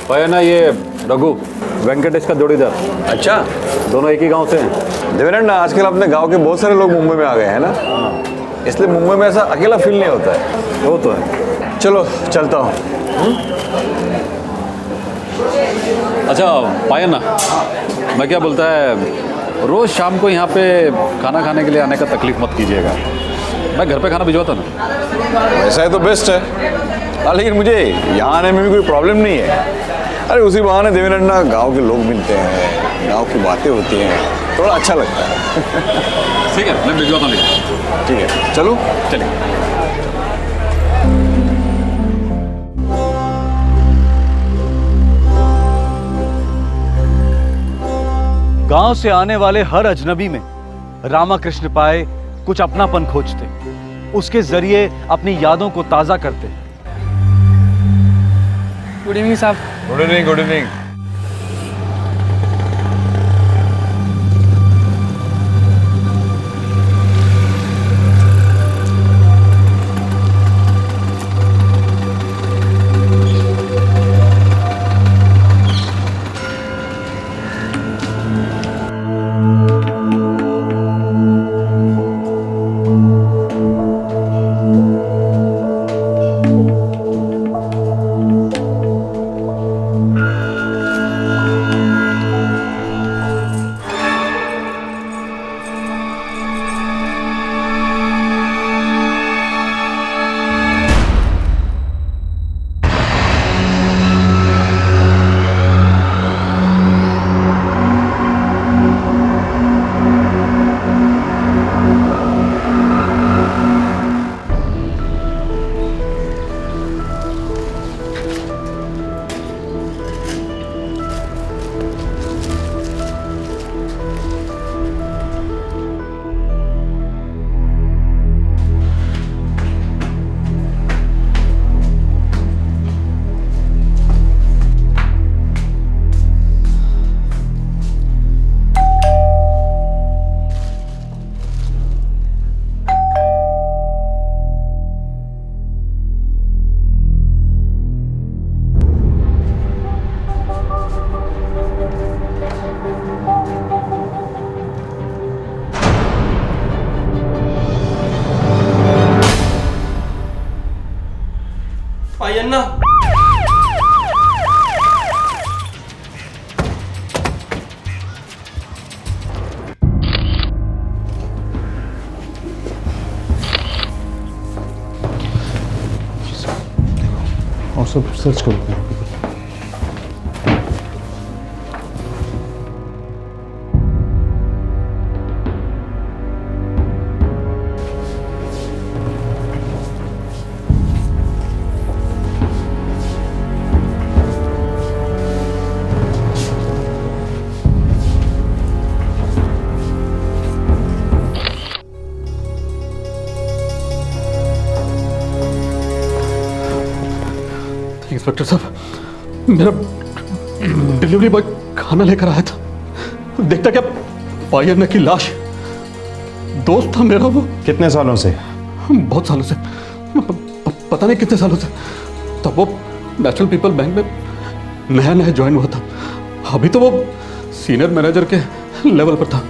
पाया ना, ये रघु वेंकटेश का जोड़ीदार। अच्छा, दोनों एक ही गांव से हैं। देवेंद्र, आजकल अपने गांव के बहुत सारे लोग मुंबई में आ गए हैं ना, इसलिए मुंबई में ऐसा अकेला फील नहीं होता है। वो तो है। चलो चलता हूँ। अच्छा पायन ना, मैं क्या बोलता है, रोज शाम को यहाँ पे खाना खाने के लिए आने का तकलीफ मत कीजिएगा। मैं घर पे खाना भिजवाता ना। वैसा है तो बेस्ट है, लेकिन मुझे यहाँ आने में भी कोई प्रॉब्लम नहीं है। अरे उसी बहाने देवेंद्र, गांव के लोग मिलते हैं, गांव की बातें होती हैं, थोड़ा अच्छा लगता है। ठीक है, मैं भिजवाता हूँ। ठीक है, चलो चलिए। गांव से आने वाले हर अजनबी में रामाकृष्ण पाए कुछ अपनापन खोजते, उसके जरिए अपनी यादों को ताजा करते। गुड इवनिंग साहब। Good evening. Good evening. पायन्ना, और सब सर्च करते हैं। इंस्पेक्टर साहब, मेरा डिलीवरी बॉय खाना लेकर आया था, देखता क्या पाई अन्ना की लाश। दोस्त था मेरा वो। कितने सालों से? बहुत सालों से, पता नहीं कितने सालों से। तब वो नेशनल पीपल बैंक में नया नया ज्वाइन हुआ था। अभी तो वो सीनियर मैनेजर के लेवल पर था।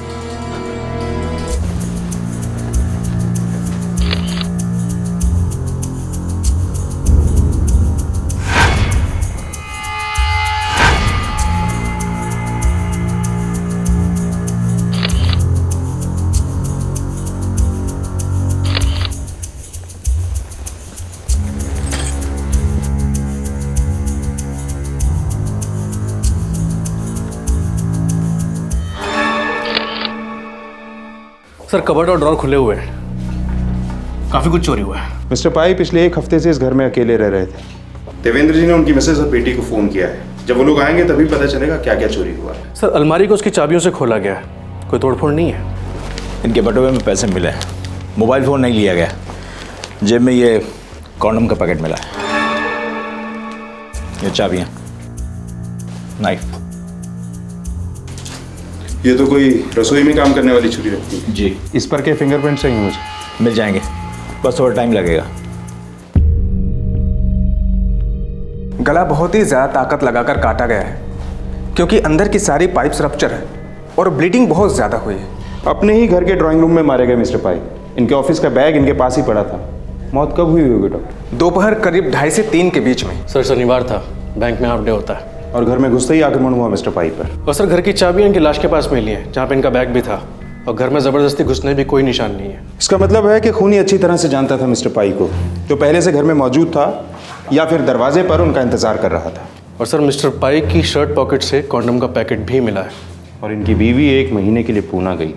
सर कबर्ड और ड्रॉर खुले हुए हैं, काफी कुछ चोरी हुआ है। मिस्टर पाई पिछले एक हफ्ते से इस घर में अकेले रह रहे थे। देवेंद्र जी ने उनकी मिसेज और बेटी को फोन किया है। जब वो लोग आएंगे तभी पता चलेगा क्या क्या चोरी हुआ है। सर अलमारी को उसकी चाबियों से खोला गया है, कोई तोड़फोड़ नहीं है। इनके बटुए में पैसे मिले, मोबाइल फ़ोन नहीं लिया गया, जेब में ये कॉन्डम का पैकेट मिला है, ये चाबियाँ, नाइफ। ये तो कोई रसोई में काम करने वाली छुरी रखती है। जी। इस पर के फिंगरप्रिंट चाहिए मुझे। मिल जाएंगे, बस थोड़ा टाइम लगेगा। गला बहुत ही ज़्यादा ताकत लगाकर काटा गया है क्योंकि अंदर की सारी पाइप्स रप्चर है और ब्लीडिंग बहुत ज़्यादा हुई है। अपने ही घर के ड्राइंग रूम में मारे गए मिस्टर पाई। इनके ऑफिस का बैग इनके पास ही पड़ा था। मौत कब हुई होगी डॉक्टर? दोपहर करीब 2:30 से 3 के बीच में। सर शनिवार था, बैंक में हाफ डे होता है। और घर में घुसते ही आक्रमण हुआ मिस्टर पाई पर। और सर घर की चाबियां इनकी लाश के पास मिली है, जहाँ पे इनका बैग भी था, और घर में जबरदस्ती घुसने भी कोई निशान नहीं है। इसका मतलब है कि खूनी अच्छी तरह से जानता था मिस्टर पाई को, जो पहले से घर में मौजूद था, या फिर दरवाजे पर उनका इंतजार कर रहा था। और सर मिस्टर पाई की शर्ट पॉकेट से कॉन्डम का पैकेट भी मिला है। और इनकी बीवी 1 महीने के लिए पूना गई।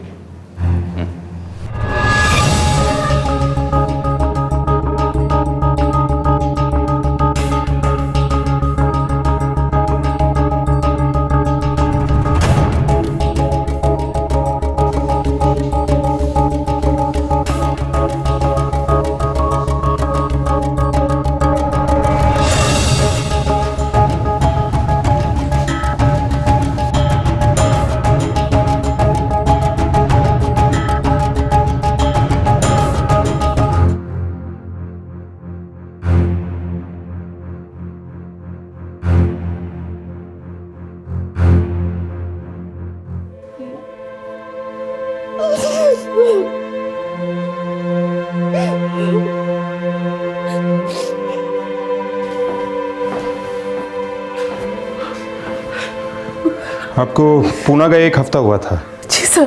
आपको पूना का 1 हफ्ता हुआ था। जी सर,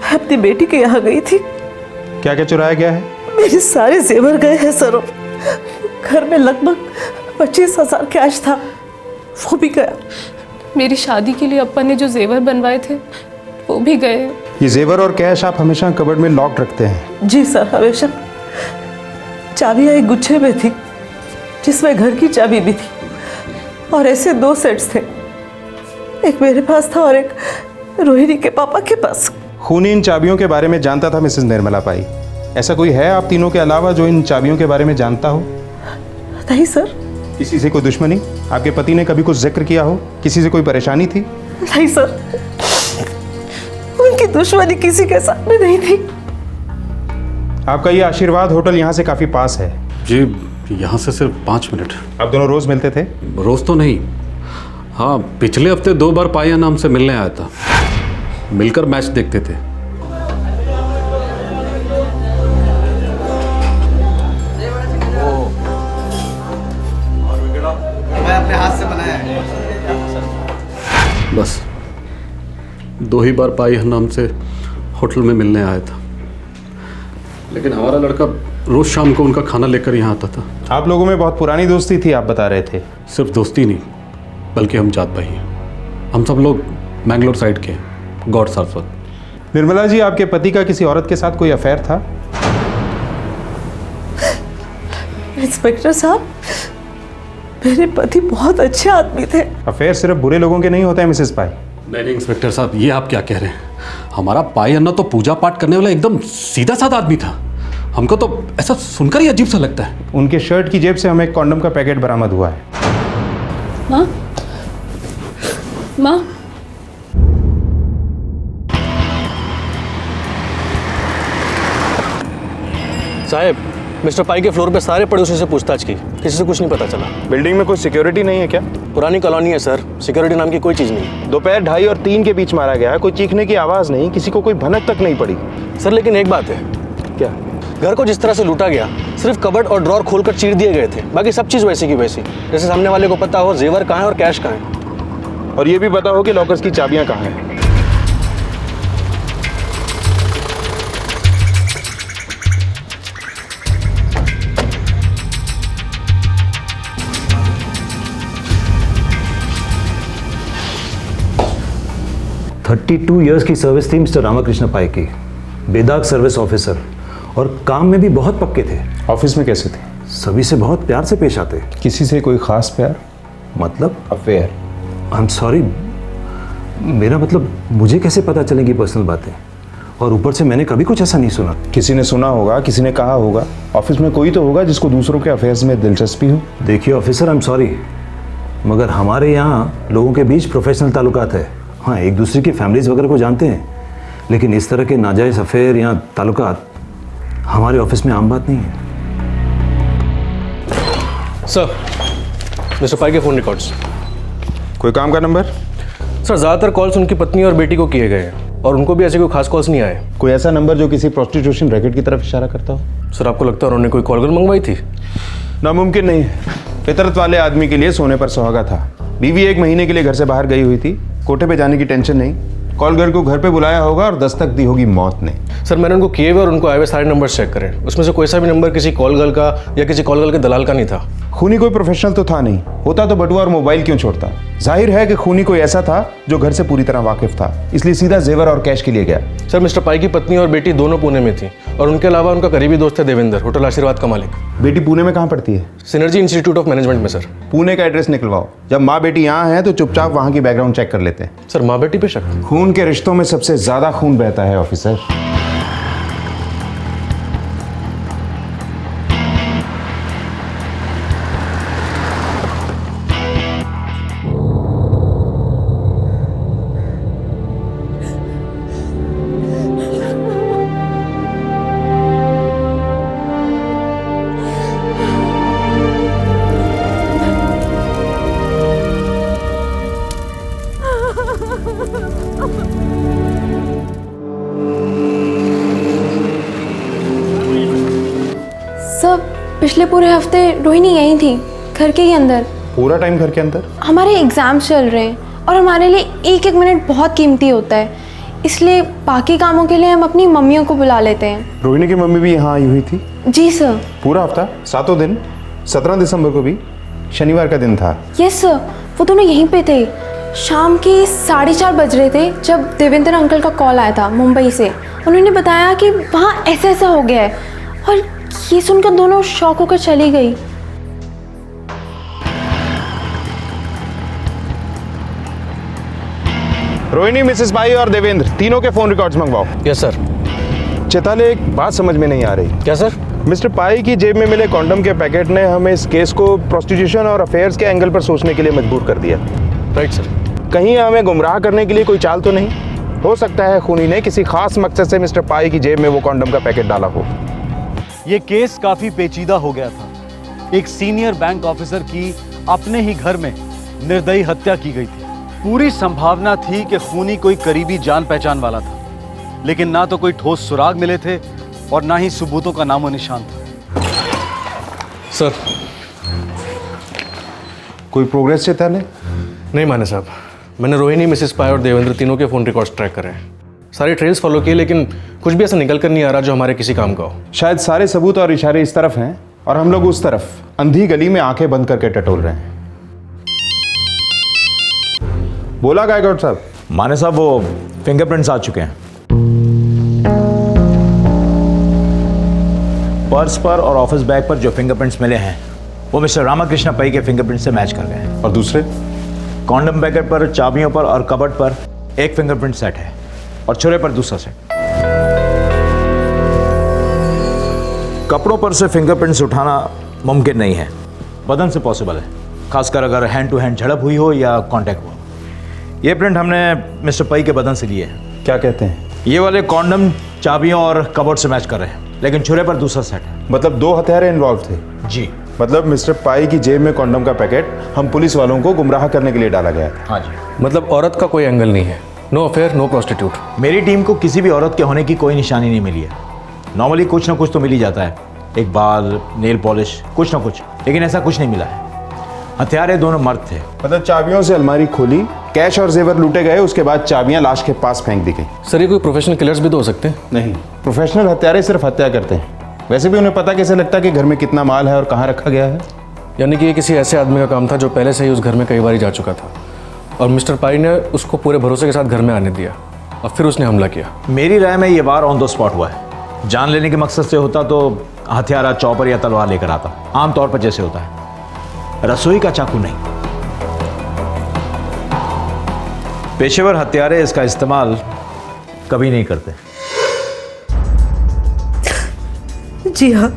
मैं अपनी बेटी के यहाँ गई थी। क्या क्या चुराया गया है? मेरे सारे जेवर गए हैं सर। घर में लगभग 25,000 कैश था, वो भी गया। मेरी शादी के लिए अप्पा ने जो जेवर बनवाए थे वो भी गए। ये जेवर और कैश आप हमेशा कबर्ड में लॉक रखते हैं? जी सर, हमेशा। चाबियाँ एक गुच्छे में थी जिसमें घर की चाबी भी थी, और ऐसे 2 सेट्स थे, एक मेरे पास था और एक रोहिणी के पापा के पास। खूनी इन चाबियों के बारे में जानता था मिसेस निर्मला पाई। ऐसा कोई है आप तीनों के अलावा जो इन चाबियों के बारे में जानता हो? नहीं सर। किसी से कोई दुश्मनी? आपके पति ने कभी कुछ जिक्र किया हो? किसी से कोई परेशानी थी? नहीं सर, उनकी दुश्मनी किसी के साथ में नहीं थी। आपका ये आशीर्वाद होटल यहाँ से काफी पास है। जी, यहाँ से सिर्फ 5 मिनट। आप दोनों रोज मिलते थे? रोज तो नहीं, हाँ पिछले हफ्ते 2 बार पाया नाम से मिलने आया था, मिलकर मैच देखते थे। मैं अपने हाथ से बनाया है। बस 2 ही बार पाया नाम से होटल में मिलने आया था, लेकिन हमारा लड़का रोज शाम को उनका खाना लेकर यहाँ आता था। आप लोगों में बहुत पुरानी दोस्ती थी, आप बता रहे थे। सिर्फ दोस्ती नहीं, बल्कि हम जात भाई हैं। हम सब लोग मैंगलोर साइड के, गौड़ सारस्वत। निर्मला जी, आपके पति का किसी औरत के साथ कोई अफेयर था? इंस्पेक्टर साहब, मेरे पति बहुत अच्छे आदमी थे। अफेयर सिर्फ बुरे लोगों के नहीं होते हैं मिसेस पाई। नहीं इंस्पेक्टर साहब, ये आप क्या कह रहे हैं? हमारा पाई अन्ना तो पूजा पाठ करने वाला एकदम सीधा साधा आदमी था। हमको तो ऐसा सुनकर ही अजीब सा लगता है। उनके शर्ट की जेब से हमें एक कॉन्डम का पैकेट बरामद हुआ है। हाँ? माँ, साहब, मिस्टर पाई के फ्लोर पे सारे पड़ोसियों से पूछताछ की, किसी से कुछ नहीं पता चला। बिल्डिंग में कोई सिक्योरिटी नहीं है क्या? पुरानी कॉलोनी है सर, सिक्योरिटी नाम की कोई चीज़ नहीं। दोपहर 2:30 और 3 के बीच मारा गया है, कोई चीखने की आवाज़ नहीं, किसी को कोई भनक तक नहीं पड़ी। सर लेकिन एक बात है। क्या? घर को जिस तरह से लूटा गया, सिर्फ कबर्ड और ड्रॉर खोलकर चीर दिए गए थे, बाकी सब चीज़ वैसी की वैसी। जैसे सामने वाले को पता हो जेवर कहाँ है और कैश कहाँ है। और ये भी पता हो कि लॉकर्स की चाबियां कहाँ हैं। ईयर्स की सर्विस थी मिस्टर रामाकृष्ण पाई की, बेदाग सर्विस ऑफिसर, और काम में भी बहुत पक्के थे। ऑफिस में कैसे थे? सभी से बहुत प्यार से पेश आते। किसी से कोई खास प्यार? मतलब अफेयर? आई एम सॉरी, मेरा मतलब मुझे कैसे पता चलेगी पर्सनल बातें? और ऊपर से मैंने कभी कुछ ऐसा नहीं सुना। किसी ने सुना होगा, किसी ने कहा होगा। ऑफिस में कोई तो होगा जिसको दूसरों के अफेयर्स में दिलचस्पी हो। देखिए ऑफिसर, आई एम सॉरी, मगर हमारे यहाँ लोगों के बीच प्रोफेशनल ताल्लुकात है। हाँ, एक दूसरे की फैमिलीज वगैरह को जानते हैं, लेकिन इस तरह के नाजायज़ अफेयर या ताल्लुकात हमारे ऑफिस में आम बात नहीं है। सर, मिस्टर पाई के फ़ोन रिकॉर्ड्स। कोई काम का नंबर? सर ज़्यादातर कॉल्स उनकी पत्नी और बेटी को किए गए हैं, और उनको भी ऐसे कोई खास कॉल्स नहीं आए। कोई ऐसा नंबर जो किसी प्रोस्टिट्यूशन रैकेट की तरफ इशारा करता हो? सर आपको लगता है उन्होंने कोई कॉल मंगवाई थी? नामुमकिन नहीं है। फितरत वाले आदमी के लिए सोने पर सुहागा था। बीवी 1 महीने के लिए घर से बाहर गई हुई थी, कोटे पे जाने की टेंशन नहीं। कॉल गर्ल को घर पे बुलाया होगा और दस्तक दी होगी मौत ने। सर मैंने उनको किए हुए और उनको आए हुए सारे नंबर चेक करें, उसमें से कोई सा भी नंबर किसी कॉल गर्ल का या किसी कॉल गर्ल के दलाल का नहीं था। खूनी कोई प्रोफेशनल तो था नहीं, होता तो बटुआ और मोबाइल क्यों छोड़ता। जाहिर है कि खूनी कोई ऐसा था जो घर से पूरी तरह वाकिफ था, इसलिए सीधा जेवर और कैश के लिए गया। सर मिस्टर पाई की पत्नी और बेटी दोनों पुणे में थी, और उनके अलावा उनका करीबी दोस्त है देवेंद्र, होटल आशीर्वाद का मालिक। बेटी पुणे में कहाँ पढ़ती है? सिनर्जी इंस्टीट्यूट ऑफ मैनेजमेंट में। सर पुणे का एड्रेस निकलवाओ। जब माँ बेटी यहाँ है तो चुपचाप वहाँ की बैकग्राउंड चेक कर लेते हैं। सर माँ बेटी पे शक? खून के रिश्तों में सबसे ज्यादा खून बहता है ऑफिसर। पिछले पूरे हफ्ते रोहिणी यहीं थी, घर के ही अंदर। पूरा टाइम घर के अंदर? हमारे एग्जाम्स चल रहे हैं और हमारे लिए एक एक मिनट बहुत कीमती होता है, इसलिए बाकी कामों के लिए हम अपनी मम्मियों को बुला लेते हैं। रोहिणी की मम्मी भी यहाँ आई हुई थी? जी सर। पूरा हफ्ता, 7 दिन? 17 दिसंबर को भी शनिवार का दिन था? यस सर, वो दोनों यहीं पे थे। शाम के 4:30 बज रहे थे जब देवेंद्र अंकल का कॉल आया था मुंबई से। उन्होंने बताया कि वहाँ ऐसा ऐसा हो गया है, और ये सुनकर दोनों शॉक होकर चली गई। रोहिणी, मिसेस पाई और देवेंद्र तीनों के फोन रिकॉर्ड्स मंगवाओ। Yes sir. चेताले, एक बात समझ में नहीं आ रही। क्या सर? मिस्टर पाई की जेब में मिले कॉन्डम के पैकेट ने हमें इस केस को प्रोस्टिट्यूशन और अफेयर्स के एंगल पर सोचने के लिए मजबूर कर दिया। Right sir. कहीं हमें गुमराह करने के लिए कोई चाल तो नहीं? हो सकता है खूनी ने किसी खास मकसद से मिस्टर पाई की जेब में वो कॉन्डम का पैकेट डाला हो। ये केस काफी पेचीदा हो गया था। एक सीनियर बैंक ऑफिसर की अपने ही घर में निर्दयी हत्या की गई थी। पूरी संभावना थी कि खूनी कोई करीबी जान पहचान वाला था, लेकिन ना तो कोई ठोस सुराग मिले थे और ना ही सबूतों का नामो निशान था। सर कोई प्रोग्रेस चेताले? नहीं माने साहब, मैंने रोहिणी, मिसेस पाई और देवेंद्र तीनों के फोन रिकॉर्ड्स ट्रैक करे हैं, सारी ट्रेल्स फॉलो किए, लेकिन कुछ भी ऐसा निकल कर नहीं आ रहा जो हमारे किसी काम का हो। शायद सारे सबूत और इशारे इस तरफ हैं और हम लोग उस तरफ अंधी गली में आंखें बंद करके टटोल रहे हैं। बोला गायकवाड़ साहब? माने साहब, वो फिंगरप्रिंट्स आ चुके हैं। पर्स पर और ऑफिस बैग पर जो फिंगरप्रिंट्स मिले हैं वो मिस्टर रामाकृष्ण पई के फिंगरप्रिंट से मैच कर गए हैं। और दूसरे? कॉन्डम पैकेट पर, चाबियों पर और कबर्ड पर एक फिंगरप्रिंट सेट है और छुरे पर दूसरा सेट। कपड़ों पर से फिंगरप्रिंट्स उठाना मुमकिन नहीं है, बदन से पॉसिबल है, खासकर अगर हैंड टू हैंड झड़प हुई हो या कांटेक्ट हो। ये प्रिंट हमने मिस्टर पई के बदन से लिए है। क्या कहते हैं? ये वाले कॉन्डम चाबियों और कबोर्ड से मैच कर रहे हैं, लेकिन छुरे पर दूसरा सेट है। मतलब 2 हथियार इन्वॉल्व थे? जी। मतलब मिस्टर पाई की जेब में कॉन्डम का पैकेट हम पुलिस वालों को गुमराह करने के लिए डाला गया था। हाँ जी। मतलब औरत का कोई एंगल नहीं है, नो अफेयर नो प्रोस्टिट्यूट। मेरी टीम को किसी भी औरत के होने की कोई निशानी नहीं मिली है। नॉर्मली कुछ ना कुछ तो मिल ही जाता है, एक बाल, नेल पॉलिश, कुछ ना कुछ, लेकिन ऐसा कुछ नहीं मिला है। हथियार दोनों मर्द थे। मतलब चाबियों से अलमारी खोली, कैश और जेवर लूटे गए, उसके बाद चाबियां लाश के पास फेंक दी गई। सर ये कोई प्रोफेशनल किलर्स भी तो हो सकते हैं? नहीं, प्रोफेशनल हत्यारे सिर्फ हत्या करते हैं। वैसे भी उन्हें पता कैसे लगता कि घर में कितना माल है और कहाँ रखा गया है? यानी कि ये किसी ऐसे आदमी का काम था जो पहले से ही उस घर में कई बार जा चुका था और मिस्टर पाई ने उसको पूरे भरोसे के साथ घर में आने दिया और फिर उसने हमला किया। मेरी राय में ये वार ऑन द स्पॉट हुआ है। जान लेने के मकसद से होता तो हथियारा चॉपर या तलवार लेकर आता, आमतौर पर जैसे होता है। रसोई का चाकू नहीं। पेशेवर हत्यारे इसका इस्तेमाल कभी नहीं करते। जी हाँ,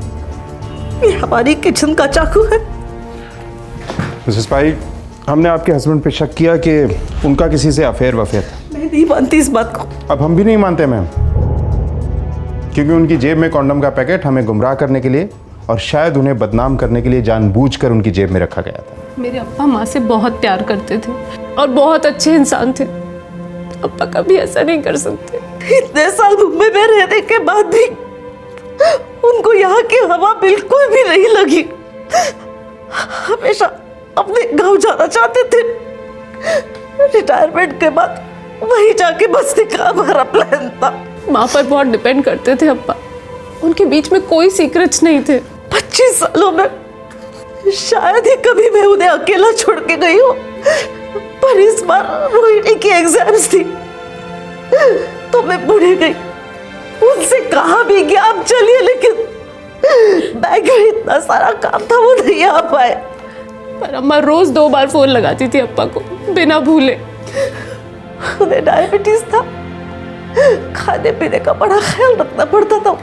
ये हमारी किचन का चाकू है। मिसेस पाई, हमने आपके हस्बैंड पे शक किया कि उनका किसी से अफेयर वफेयर था। मैं नहीं मानती इस बात को। अब हम भी नहीं मानते मैम, क्योंकि उनकी जेब में कॉन्डम का पैकेट हमें गुमराह करने के लिए और शायद उन्हें बदनाम करने के लिए जानबूझकर उनकी जेब में रखा गया था। मेरे अप्पा माँ से बहुत प्यार करते थे और बहुत अच्छे इंसान थे। अप्पा कभी ऐसा नहीं कर सकते। इतने साल मुंबई में रहने के बाद भी उनको यहाँ की हवा बिल्कुल भी नहीं लगी। हमेशा अपने गांव जाना चाहते थे। रिटायरमेंट के बाद वहीं जाके बसने का हमारा प्लान था। माँ पर बहुत डिपेंड करते थे अप्पा, उनके बीच में कोई सीक्रेट्स नहीं थे। 25 सालों में शायद ही कभी मैं उन्हें अकेला छोड़ के गई हूँ, पर इस बार रोहिणी की एग्जाम्स थी तो मैं पुणे गई। उनसे कहा भी कि आप चलिए, लेकिन बैंक में इतना सारा काम था वो नहीं आ पाए। पर अम्मा रोज 2 बार फोन लगाती थी अप्पा को बिना भूले। उन्हें डायबिटीज था, खाने पीने का बड़ा ख्याल रखना पड़ता था।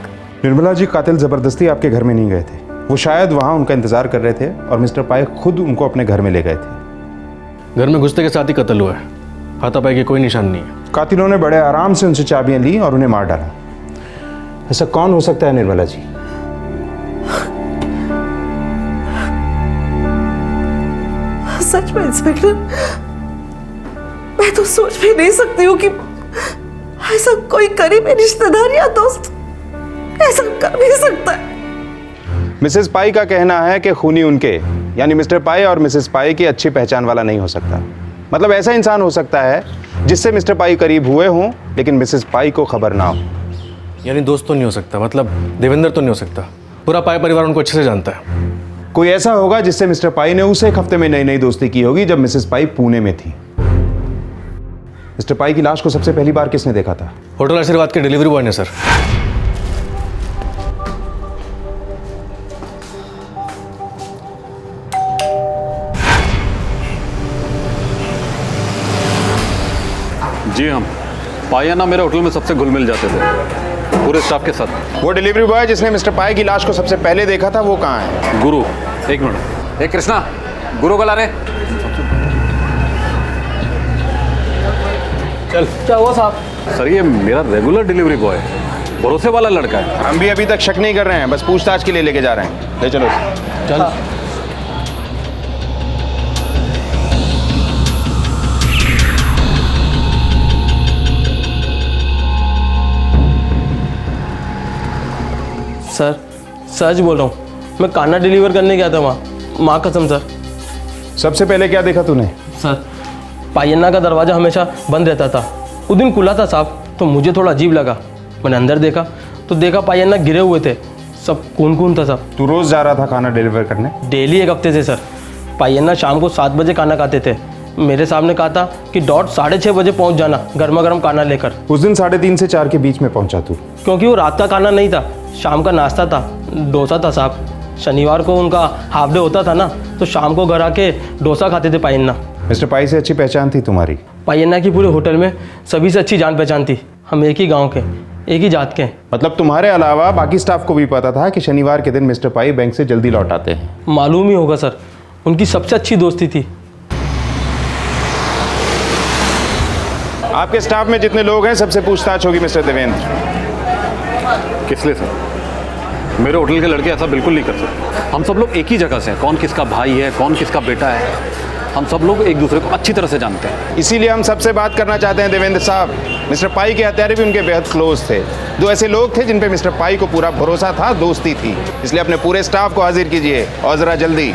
निर्मला जी, कातिल जबरदस्ती आपके घर में नहीं गए थे। वो शायद वहाँ उनका इंतजार कर रहे थे और मिस्टर पाई खुद उनको अपने घर में ले गए थे। घर में घुसते के साथ ही कत्ल हुआ है। हाथापाई की कोई निशान नहीं है। कातिलों ने बड़े आराम से उनसे चाबियां ली और उन्हें मार डाला। ऐसा कौन हो सकता है निर्मला जी? सच में इंस्पेक्टर, मैं तो सोच भी नहीं सकती हूँ कि ऐसा कोई करीबी रिश्तेदार या दोस्त ऐसा कर भी सकता है। मिसेस पाई का कहना है कि खूनी उनके यानी मिस्टर पाई और मिसेस पाई की अच्छी पहचान वाला नहीं हो सकता। मतलब ऐसा इंसान हो सकता है जिससे मिस्टर पाई करीब हुए हों लेकिन मिसेस पाई को खबर ना हो। यानी दोस्त तो नहीं हो सकता, मतलब देवेंद्र तो नहीं हो सकता। पूरा पाई परिवार उनको अच्छे से जानता है। कोई ऐसा होगा जिससे मिस्टर पाई ने उसे एक हफ्ते में नई नई दोस्ती की होगी जब मिसेस पाई पुणे में थी। मिस्टर पाई की लाश को सबसे पहली बार किसने देखा था? होटल आशीर्वाद के डिलीवरी बॉय ने सर। जी हाँ, पाया ना मेरे होटल में सबसे घुल मिल जाते थे, पूरे स्टाफ के साथ। वो डिलीवरी बॉय जिसने मिस्टर पाई की लाश को सबसे पहले देखा था वो कहाँ है? गुरु, एक मिनट। कृष्णा, गुरु को ला रहे। चल। क्या हुआ साहब? सर ये मेरा रेगुलर डिलीवरी बॉय है, भरोसे वाला लड़का है। हम भी अभी तक शक नहीं कर रहे हैं, बस पूछताछ के लिए लेके जा रहे हैं। ले चलो। चल। सर सच बोल रहा हूँ, मैं खाना डिलीवर करने गया था वहाँ, माँ कसम सर। सबसे पहले क्या देखा तूने? सर पायन्ना का दरवाज़ा हमेशा बंद रहता था, उस दिन खुला था साहब, तो मुझे थोड़ा अजीब लगा। मैंने अंदर देखा तो देखा पायन्ना गिरे हुए थे, सब खून खून था साहब। तू रोज़ जा रहा था खाना डिलीवर करने? डेली 1 हफ्ते से सर। पायन्ना शाम को 7 बजे खाना खाते थे। मेरे सामने कहा था कि डॉट 6:30 बजे पहुँच जाना गर्मा गर्म खाना लेकर। उस दिन 3:30 से 4 के बीच में पहुँचा तू? क्योंकि वो रात का खाना नहीं था, शाम का नाश्ता था, डोसा था साहब। शनिवार को उनका हाफ डे होता था ना, तो शाम को घर आके डोसा खाते थे पायन्ना। मिस्टर पाई से अच्छी पहचान थी तुम्हारी? पायन्ना की पूरे होटल में सभी से अच्छी जान पहचान थी। हम एक ही गांव के, एक ही जात के। मतलब तुम्हारे अलावा बाकी स्टाफ को भी पता था कि शनिवार के दिन मिस्टर पाई बैंक से जल्दी लौट आते हैं? मालूम ही होगा सर, उनकी सबसे अच्छी दोस्ती थी। आपके स्टाफ में जितने लोग हैं सबसे पूछताछ होगी मिस्टर देवेंद्र। किस लिए सर? मेरे होटल के लड़के ऐसा बिल्कुल नहीं कर सकते। हम सब लोग एक ही जगह से हैं। कौन किसका भाई है, कौन किसका बेटा है, हम सब लोग एक दूसरे को अच्छी तरह से जानते हैं। इसीलिए हम सबसे बात करना चाहते हैं देवेंद्र साहब। मिस्टर पाई के हत्यारे भी उनके बेहद क्लोज थे। दो ऐसे लोग थे जिन पे मिस्टर पाई को पूरा भरोसा था, दोस्ती थी। इसलिए अपने पूरे स्टाफ को हाजिर कीजिए और जरा जल्दी।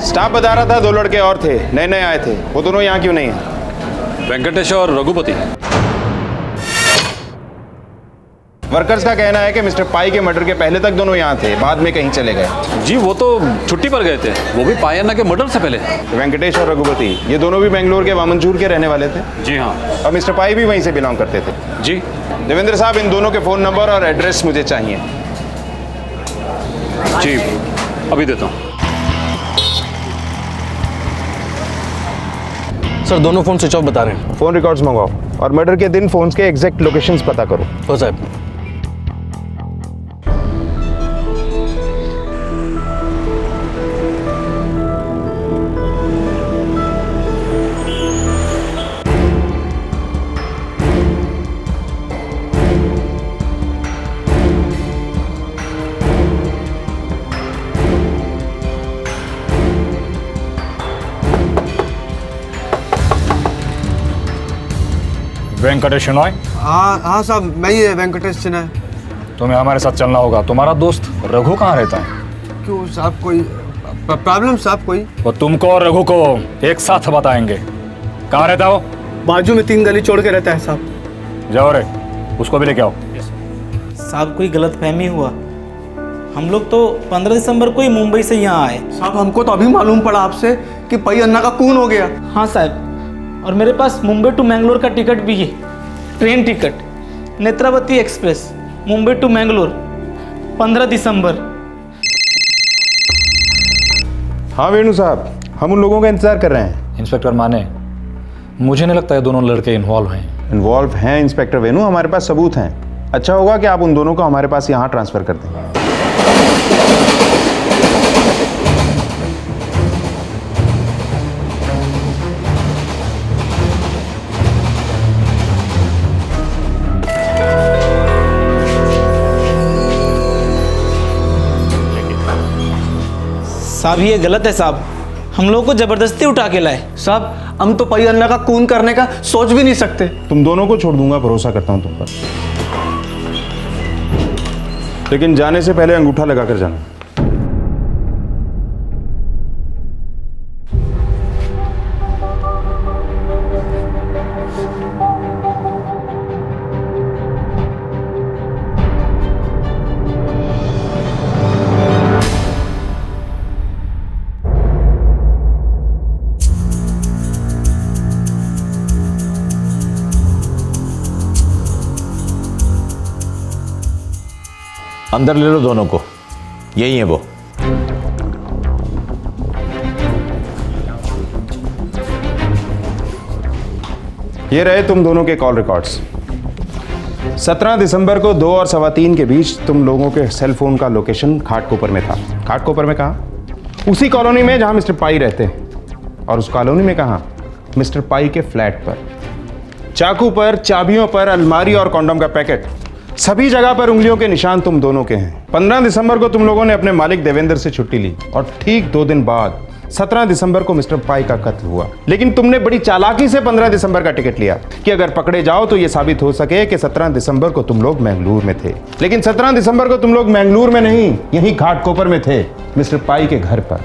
स्टाफ बता रहा था 2 लड़के और थे, नए नए आए थे। वो दोनों यहाँ क्यों नहीं है? वेंकटेश और रघुपति। वर्कर्स का कहना है कि मिस्टर पाई के मर्डर के पहले तक दोनों यहाँ थे, बाद में कहीं चले गए। जी वो तो छुट्टी पर गए थे, वो भी पायन्ना के मर्डर से पहले। वेंकटेश और रघुपति ये दोनों भी बेंगलोर के वामनचूर के रहने वाले थे। जी हाँ। और मिस्टर पाई भी वहीं से बिलोंग करते थे। जी। देवेंद्र साहब, इन दोनों के फ़ोन नंबर और एड्रेस मुझे चाहिए। जी अभी देता हूँ। सर दोनों फ़ोन स्विच ऑफ बता रहे हैं। फ़ोन रिकॉर्ड्स मंगवाओ और मर्डर के दिन फ़ोन्स के एग्जैक्ट लोकेशंस पता करो। हो साहब। वेंकटेश शिनॉय? हाँ साहब, मैं ही वेंकटेश शिनॉय। तुम्हें हमारे साथ चलना होगा। तुम्हारा दोस्त रघु कहाँ रहता है? क्यों साहब, कोई प्रॉब्लम साहब? कोई वो तुमको और रघु को एक साथ बताएंगे। कहाँ रहता है वो? बाजू में 3 गली छोड़ के रहता है साहब। जाओ रे, उसको भी लेके आओ। साहब कोई गलतफहमी हुआ। हम लोग तो 15 दिसंबर को ही मुंबई से यहाँ आए। साहब हमको तो अभी मालूम पड़ा आपसे कि पई अन्ना का खून हो गया। हाँ साहब, और मेरे पास मुंबई टू मैंगलोर का टिकट भी है। Train ticket, Netravati express, Mumbai to Mangalore, 15 दिसंबर। हाँ वेणु साहब, हम उन लोगों का इंतजार कर रहे हैं। इंस्पेक्टर माने, मुझे नहीं लगता है दोनों लड़के इन्वॉल्व हैं इंस्पेक्टर वेणु, हमारे पास सबूत हैं। अच्छा होगा कि आप उन दोनों को हमारे पास यहाँ ट्रांसफर कर दें। साहब ये गलत है साहब, हम लोगों को जबरदस्ती उठा के लाए। साहब हम तो पई अन्ना का खून करने का सोच भी नहीं सकते। तुम दोनों को छोड़ दूंगा, भरोसा करता हूं तुम पर, लेकिन जाने से पहले अंगूठा लगाकर जाना। अंदर ले लो दोनों को, यही है वो। ये रहे तुम दोनों के कॉल रिकॉर्ड्स। 17 दिसंबर को 2 और 3:15 के बीच तुम लोगों के सेल फोन का लोकेशन घाटकोपर में था। घाटकोपर में कहाँ? उसी कॉलोनी में जहां मिस्टर पाई रहते हैं। और उस कॉलोनी में कहाँ? मिस्टर पाई के फ्लैट पर। चाकू पर, चाबियों पर, अलमारी और कॉन्डम का पैकेट, सभी जगह पर उंगलियों के निशान तुम दोनों के हैं। 15 दिसंबर को तुम लोगों ने अपने मालिक देवेंद्र से छुट्टी ली और ठीक 2 दिन बाद 17 दिसंबर को मिस्टर पाई का कत्ल हुआ। लेकिन तुमने बड़ी चालाकी से 15 दिसंबर का टिकट लिया कि अगर पकड़े जाओ तो यह साबित हो सके कि 17 दिसंबर को तुम लोग मैंगलोर में थे। लेकिन 17 दिसंबर को तुम लोग मैंगलोर में नहीं, यहीं घाटकोपर में थे, मिस्टर पाई के घर पर,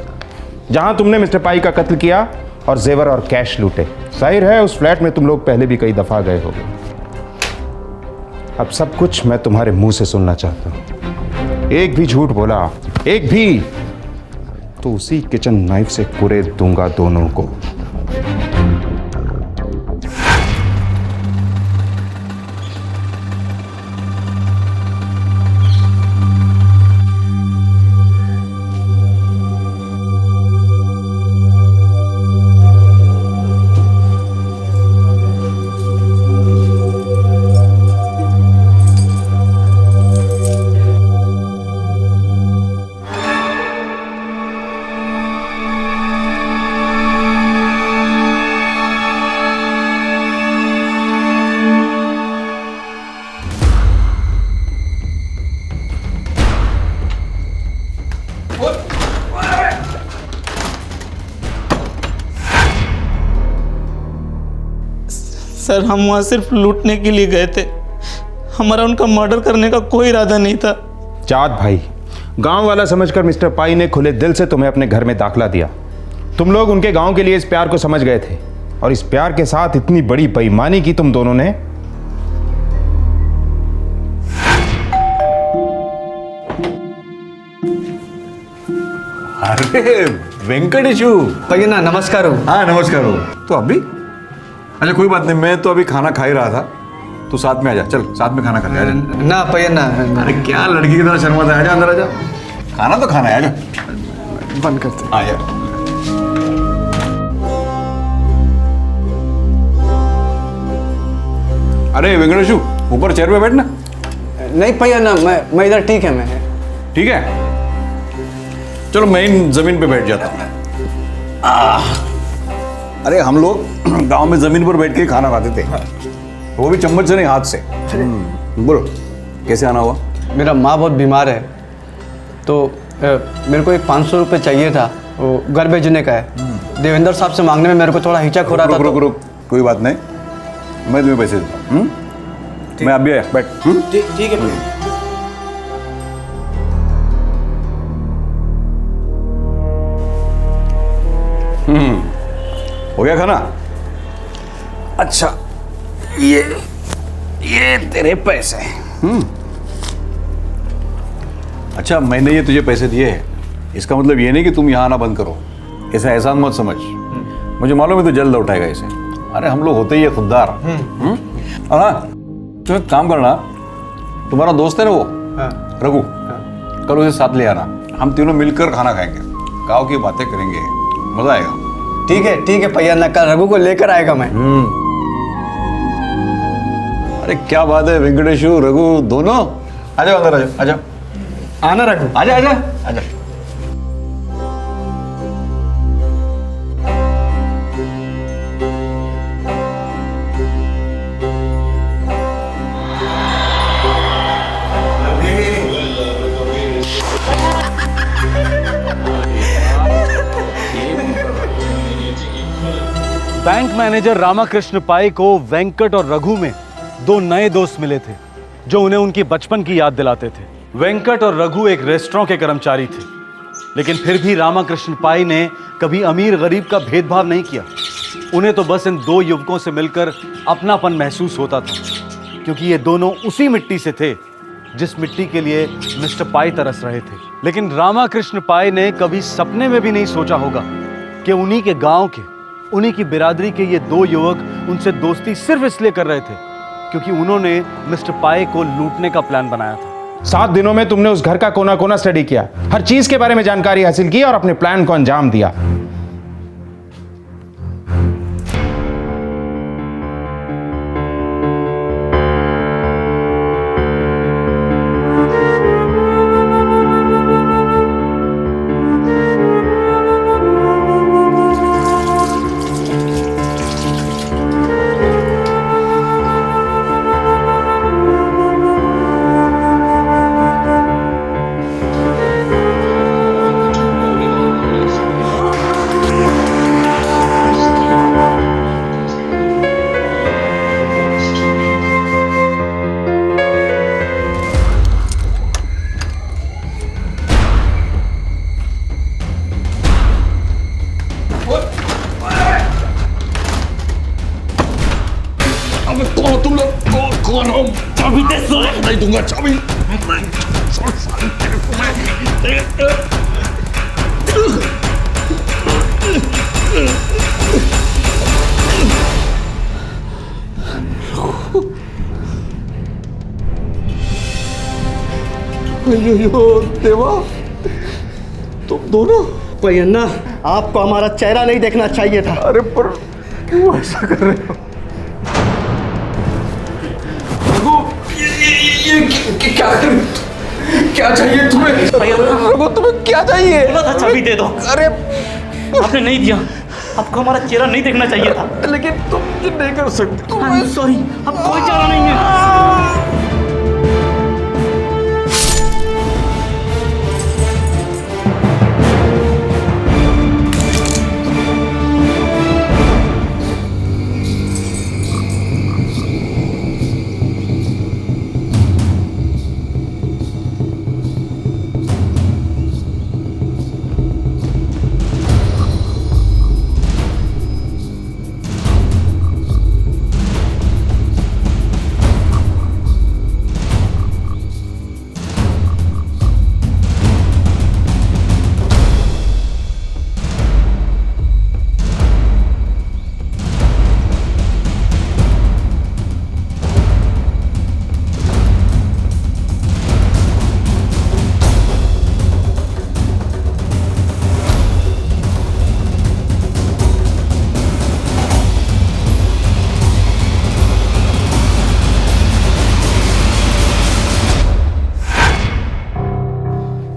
जहां तुमने मिस्टर पाई का कत्ल किया और जेवर और कैश लूटे। जाहिर है उस फ्लैट में तुम लोग पहले भी कई दफा गए होगे। अब सब कुछ मैं तुम्हारे मुंह से सुनना चाहता हूं। एक भी झूठ बोला, एक भी, तो उसी किचन नाइफ से कुरेद दूंगा दोनों को। सर हम वहाँ सिर्फ लूटने के लिए गए थे, हमारा उनका मर्डर करने का कोई इरादा नहीं था। जात भाई, गांव वाला समझकर मिस्टर पाई ने खुले दिल से तुम्हें अपने घर में दाखला दिया। तुम लोग उनके गांव के लिए इस प्यार को समझ गए थे, और इस प्यार के साथ इतनी बड़ी बेईमानी की तुम दोनों ने। अरे वेंकटेशु भैया नमस्कार हो। हाँ नमस्कार हो। तो अभी अच्छा कोई बात नहीं, मैं तो अभी खाना खा ही रहा था, तू साथ में आ जा, चल साथ में खाना खाते हैं। ना भैया ना। अरे क्या लड़की की तरह शर्माता है, आजा अंदर आजा, खाना तो खाना है, आजा बंद करते। आजा। अरे वेंकटेशु ऊपर चेयर पे बैठ ना। नहीं भैया ना, मैं इधर ठीक है। मैं ठीक है, चलो मैं इन जमीन पे बैठ जाता हूँ। अरे हम लोग गांव में जमीन पर बैठ के खाना खाते थे, वो भी चम्मच से नहीं, हाथ से। बोलो कैसे आना हुआ? मेरा माँ बहुत बीमार है, तो मेरे को एक 500 रुपये चाहिए था, वो घर भेजने का है। देवेंद्र साहब से मांगने में मेरे को थोड़ा हिचक हो रहा था। रुक, कोई बात नहीं, मैं तुम्हें पैसे देता हूँ। मैं अभी आया, बैठ। ठीक है। हो गया खाना? अच्छा ये तेरे पैसे। अच्छा मैंने ये तुझे पैसे दिए हैं, इसका मतलब ये नहीं कि तुम यहाँ आना बंद करो, ऐसा एहसान मत समझ। मुझे मालूम है तू जल्द लौटाएगा इसे। अरे हम लोग होते ही है खुददार। और हाँ तुम एक काम करना, तुम्हारा दोस्त है ना वो रघु, कल उसे साथ ले आना, हम तीनों मिलकर खाना खाएंगे, गाँव की बातें करेंगे, मजा आएगा। ठीक है भैया ना, कल रघु को लेकर आएगा मैं। अरे क्या बात है वेंकटेशु रघु दोनों, आ जाओ अंदर, आ जाओ, आ जाओ। आना रघु, आजा आजा आजा। बैंक मैनेजर रामाकृष्ण पाई को वेंकट और रघु में दो नए दोस्त मिले थे जो उन्हें उनकी बचपन की याद दिलाते थे। वेंकट और रघु एक रेस्टोरेंट के कर्मचारी थे, लेकिन फिर भी रामाकृष्ण पाई ने कभी अमीर गरीब का भेदभाव नहीं किया। उन्हें तो बस इन दो युवकों से मिलकर अपनापन महसूस होता था, क्योंकि ये दोनों उसी मिट्टी से थे जिस मिट्टी के लिए मिस्टर पाई तरस रहे थे। लेकिन रामाकृष्ण पाई ने कभी सपने में भी नहीं सोचा होगा कि उन्हीं के गांव के, उन्हीं की बिरादरी के ये दो युवक उनसे दोस्ती सिर्फ इसलिए कर रहे थे क्योंकि उन्होंने मिस्टर पाई को लूटने का प्लान बनाया था। 7 दिनों में तुमने उस घर का कोना कोना स्टडी किया, हर चीज के बारे में जानकारी हासिल की और अपने प्लान को अंजाम दिया। नहीं दूंगा चाबी। देवा, तुम दोनों। भैया आपको हमारा चेहरा नहीं देखना चाहिए था। अरे पर क्यों ऐसा कर रहे हो? क्या चाहिए तुम्हें? तुम्हें क्या चाहिए? बोला था चाबी दे दो। अरे आपने नहीं दिया, आपको हमारा चेहरा नहीं देखना चाहिए था। लेकिन तुम ये नहीं कर सकते। सॉरी, अब कोई चारा नहीं है।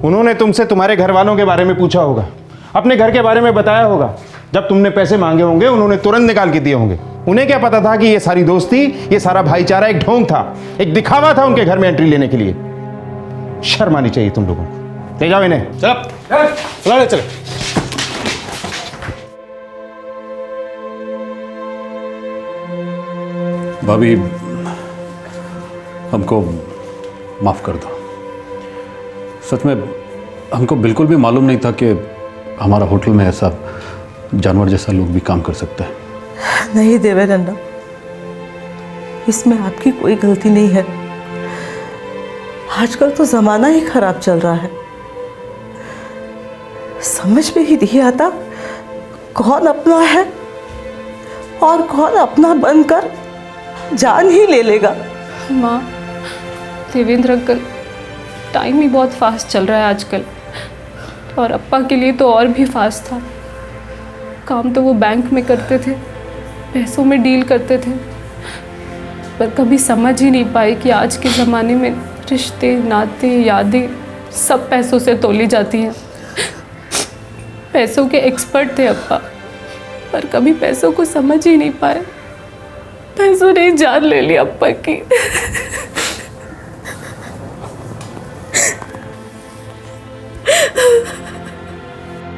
उन्होंने तुमसे तुम्हारे घर वालों के बारे में पूछा होगा, अपने घर के बारे में बताया होगा। जब तुमने पैसे मांगे होंगे उन्होंने तुरंत निकाल के दिए होंगे। उन्हें क्या पता था कि ये सारी दोस्ती, ये सारा भाईचारा एक ढोंग था, एक दिखावा था उनके घर में एंट्री लेने के लिए। शर्म आनी चाहिए तुम लोगों को। ले जाओ इन्हें। चल चल। भाभी, हमको माफ़ कर दो। सच में हमको बिल्कुल भी मालूम नहीं था कि हमारा होटल में ऐसा जानवर जैसा लोग भी काम कर सकते हैं। नहीं देवेंद्र, इसमें आपकी कोई गलती नहीं है। आजकल तो ज़माना ही खराब चल रहा है। समझ में ही नहीं आता कौन अपना है और कौन अपना बनकर जान ही ले लेगा। माँ, देवेंद्र अंकल, टाइम ही बहुत फास्ट चल रहा है आजकल, और अप्पा के लिए तो और भी फास्ट था। काम तो वो बैंक में करते थे, पैसों में डील करते थे, पर कभी समझ ही नहीं पाए कि आज के ज़माने में रिश्ते, नाते, यादें सब पैसों से तोली जाती हैं। पैसों के एक्सपर्ट थे अप्पा, पर कभी पैसों को समझ ही नहीं पाए। पैसों ने जान ले ली अप्पा की।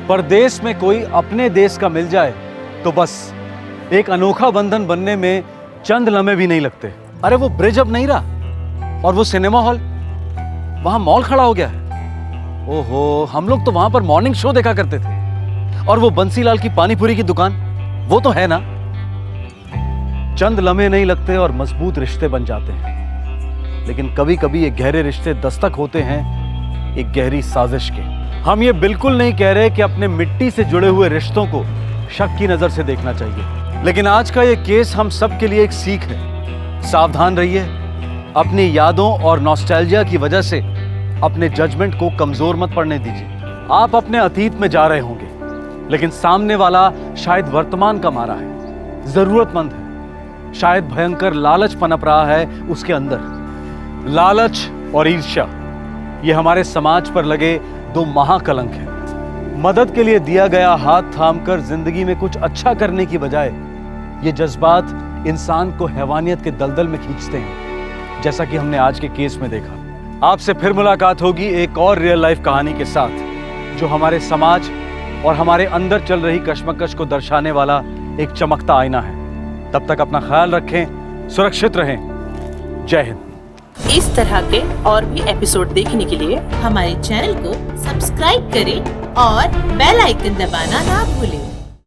परदेश में कोई अपने देश का मिल जाए तो बस एक अनोखा बंधन बनने में चंद लम्हे भी नहीं लगते। अरे वो ब्रिज अब नहीं रहा, और वो सिनेमा हॉल, वहां मॉल खड़ा हो गया है। ओहो, हम लोग तो वहां पर मॉर्निंग शो देखा करते थे। और वो बंसीलाल की पानीपुरी की दुकान, वो तो है ना। चंद लम्हे नहीं लगते और मजबूत रिश्ते बन जाते हैं। लेकिन कभी कभी ये गहरे रिश्ते दस्तक होते हैं एक गहरी साजिश के। हम ये बिल्कुल नहीं कह रहे कि अपने मिट्टी से जुड़े हुए रिश्तों को शक की नजर से देखना चाहिए, लेकिन आज का ये केस हम सब के लिए एक सीख है। सावधान रहिए, अपनी यादों और नॉस्टैल्जिया की वजह से अपने जजमेंट को कमजोर मत पड़ने दीजिए। आप अपने अतीत में जा रहे होंगे, लेकिन सामने वाला शायद वर्तमान का मारा है, जरूरतमंद है, शायद भयंकर लालच पनप रहा है उसके अंदर। लालच और ईर्ष्या, ये हमारे समाज पर लगे दो महाकलंक हैं। मदद के लिए दिया गया हाथ थामकर जिंदगी में कुछ अच्छा करने की बजाय ये जज्बात इंसान को हैवानियत के दलदल में खींचते हैं, जैसा कि हमने आज के केस में देखा। आपसे फिर मुलाकात होगी एक और रियल लाइफ कहानी के साथ, जो हमारे समाज और हमारे अंदर चल रही कश्मकश को दर्शाने वाला एक चमकता आईना है। तब तक अपना ख्याल रखें, सुरक्षित रहें। जय हिंद। इस तरह के और भी एपिसोड देखने के लिए हमारे चैनल को सब्सक्राइब करें और बेल आइकन दबाना ना भूलें।